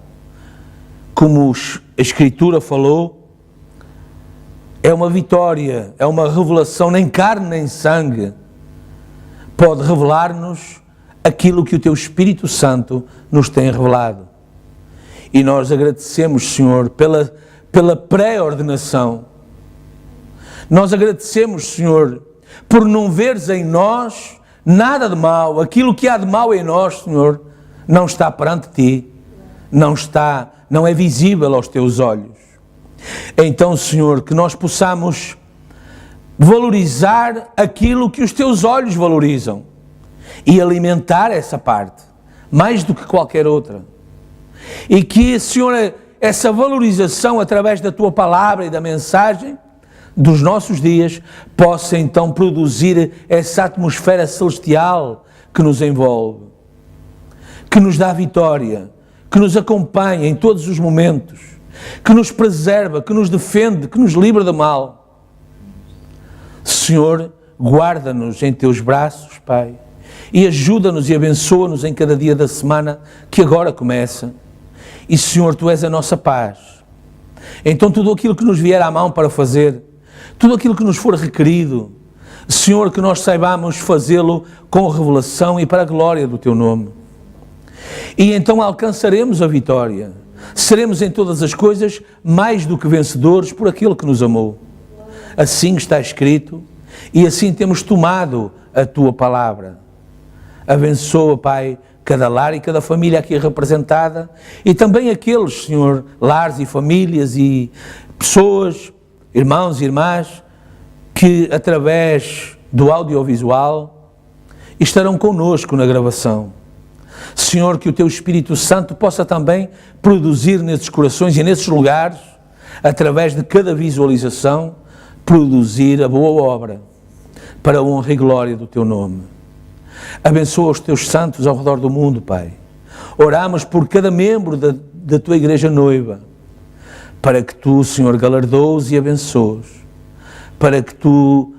Como a Escritura falou, é uma vitória, é uma revelação, nem carne nem sangue pode revelar-nos aquilo que o Teu Espírito Santo nos tem revelado. E nós agradecemos, Senhor, pela pré-ordenação. Nós agradecemos, Senhor, por não veres em nós nada de mal. Aquilo que há de mal em nós, Senhor, não está perante Ti, não é visível aos Teus olhos. Então, Senhor, que nós possamos valorizar aquilo que os Teus olhos valorizam e alimentar essa parte, mais do que qualquer outra. E que, Senhor, essa valorização através da Tua palavra e da mensagem dos nossos dias possa então produzir essa atmosfera celestial que nos envolve, que nos dá vitória, que nos acompanha em todos os momentos, que nos preserva, que nos defende, que nos livra do mal. Senhor, guarda-nos em Teus braços, Pai, e ajuda-nos e abençoa-nos em cada dia da semana que agora começa. E, Senhor, Tu és a nossa paz. Então tudo aquilo que nos vier à mão para fazer, tudo aquilo que nos for requerido, Senhor, que nós saibamos fazê-lo com revelação e para a glória do Teu nome. E então alcançaremos a vitória. Seremos em todas as coisas mais do que vencedores por aquele que nos amou. Assim está escrito e assim temos tomado a Tua palavra. Abençoa, Pai, cada lar e cada família aqui representada e também aqueles, Senhor, lares e famílias e pessoas, irmãos e irmãs, que através do audiovisual estarão conosco na gravação. Senhor, que o Teu Espírito Santo possa também produzir nesses corações e nesses lugares, através de cada visualização, produzir a boa obra para a honra e glória do Teu nome. Abençoa os Teus santos ao redor do mundo, Pai. Oramos por cada membro da Tua Igreja Noiva, para que Tu, Senhor, galardoes e abençoes, para que Tu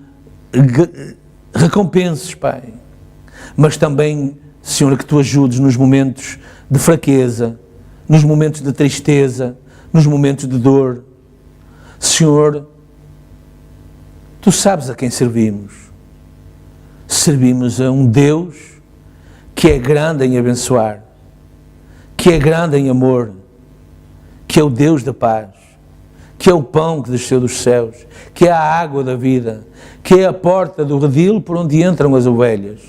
recompenses, Pai, mas também, Senhor, que Tu ajudes nos momentos de fraqueza, nos momentos de tristeza, nos momentos de dor. Senhor, Tu sabes a quem servimos. Servimos a um Deus que é grande em abençoar, que é grande em amor, que é o Deus da paz, que é o pão que desceu dos céus, que é a água da vida, que é a porta do redil por onde entram as ovelhas.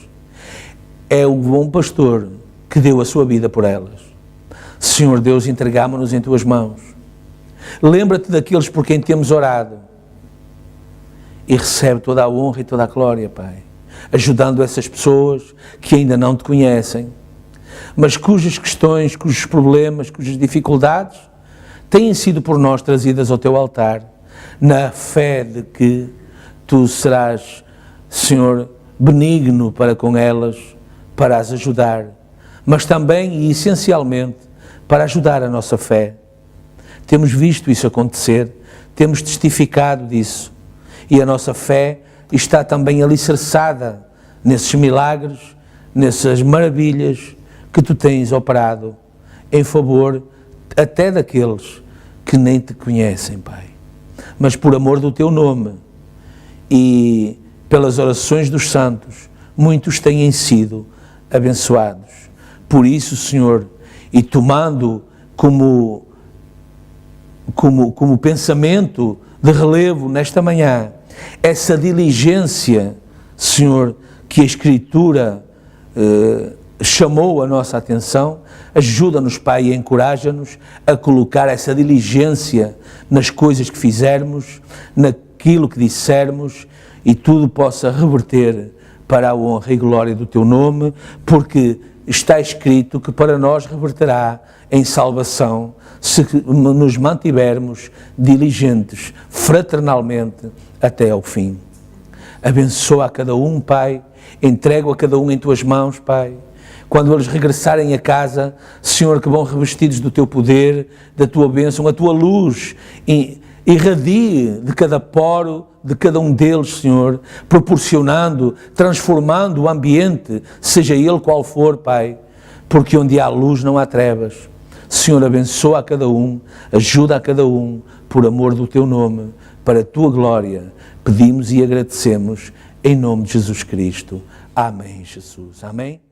É o bom pastor que deu a sua vida por elas. Senhor Deus, entregamo-nos em Tuas mãos. Lembra-te daqueles por quem temos orado e recebe toda a honra e toda a glória, Pai, ajudando essas pessoas que ainda não Te conhecem, mas cujas questões, cujos problemas, cujas dificuldades têm sido por nós trazidas ao Teu altar, na fé de que Tu serás, Senhor, benigno para com elas, para as ajudar, mas também e essencialmente para ajudar a nossa fé. Temos visto isso acontecer, temos testificado disso, e a nossa fé está também alicerçada nesses milagres, nessas maravilhas que Tu tens operado em favor até daqueles que nem Te conhecem, Pai. Mas por amor do Teu nome e pelas orações dos santos, muitos têm sido abençoados. Por isso, Senhor, e tomando como pensamento de relevo nesta manhã, essa diligência, Senhor, que a Escritura chamou a nossa atenção, ajuda-nos, Pai, e encoraja-nos a colocar essa diligência nas coisas que fizermos, naquilo que dissermos, e tudo possa reverter para a honra e glória do Teu nome, porque está escrito que para nós reverterá em salvação se nos mantivermos diligentes, fraternalmente, até ao fim. Abençoa a cada um, Pai, entrego a cada um em Tuas mãos, Pai. Quando eles regressarem a casa, Senhor, que vão revestidos do Teu poder, da Tua bênção, a Tua luz irradie de cada poro, de cada um deles, Senhor, proporcionando, transformando o ambiente, seja ele qual for, Pai, porque onde há luz não há trevas. Senhor, abençoa a cada um, ajuda a cada um, por amor do Teu nome, para a Tua glória, pedimos e agradecemos, em nome de Jesus Cristo. Amém, Jesus. Amém.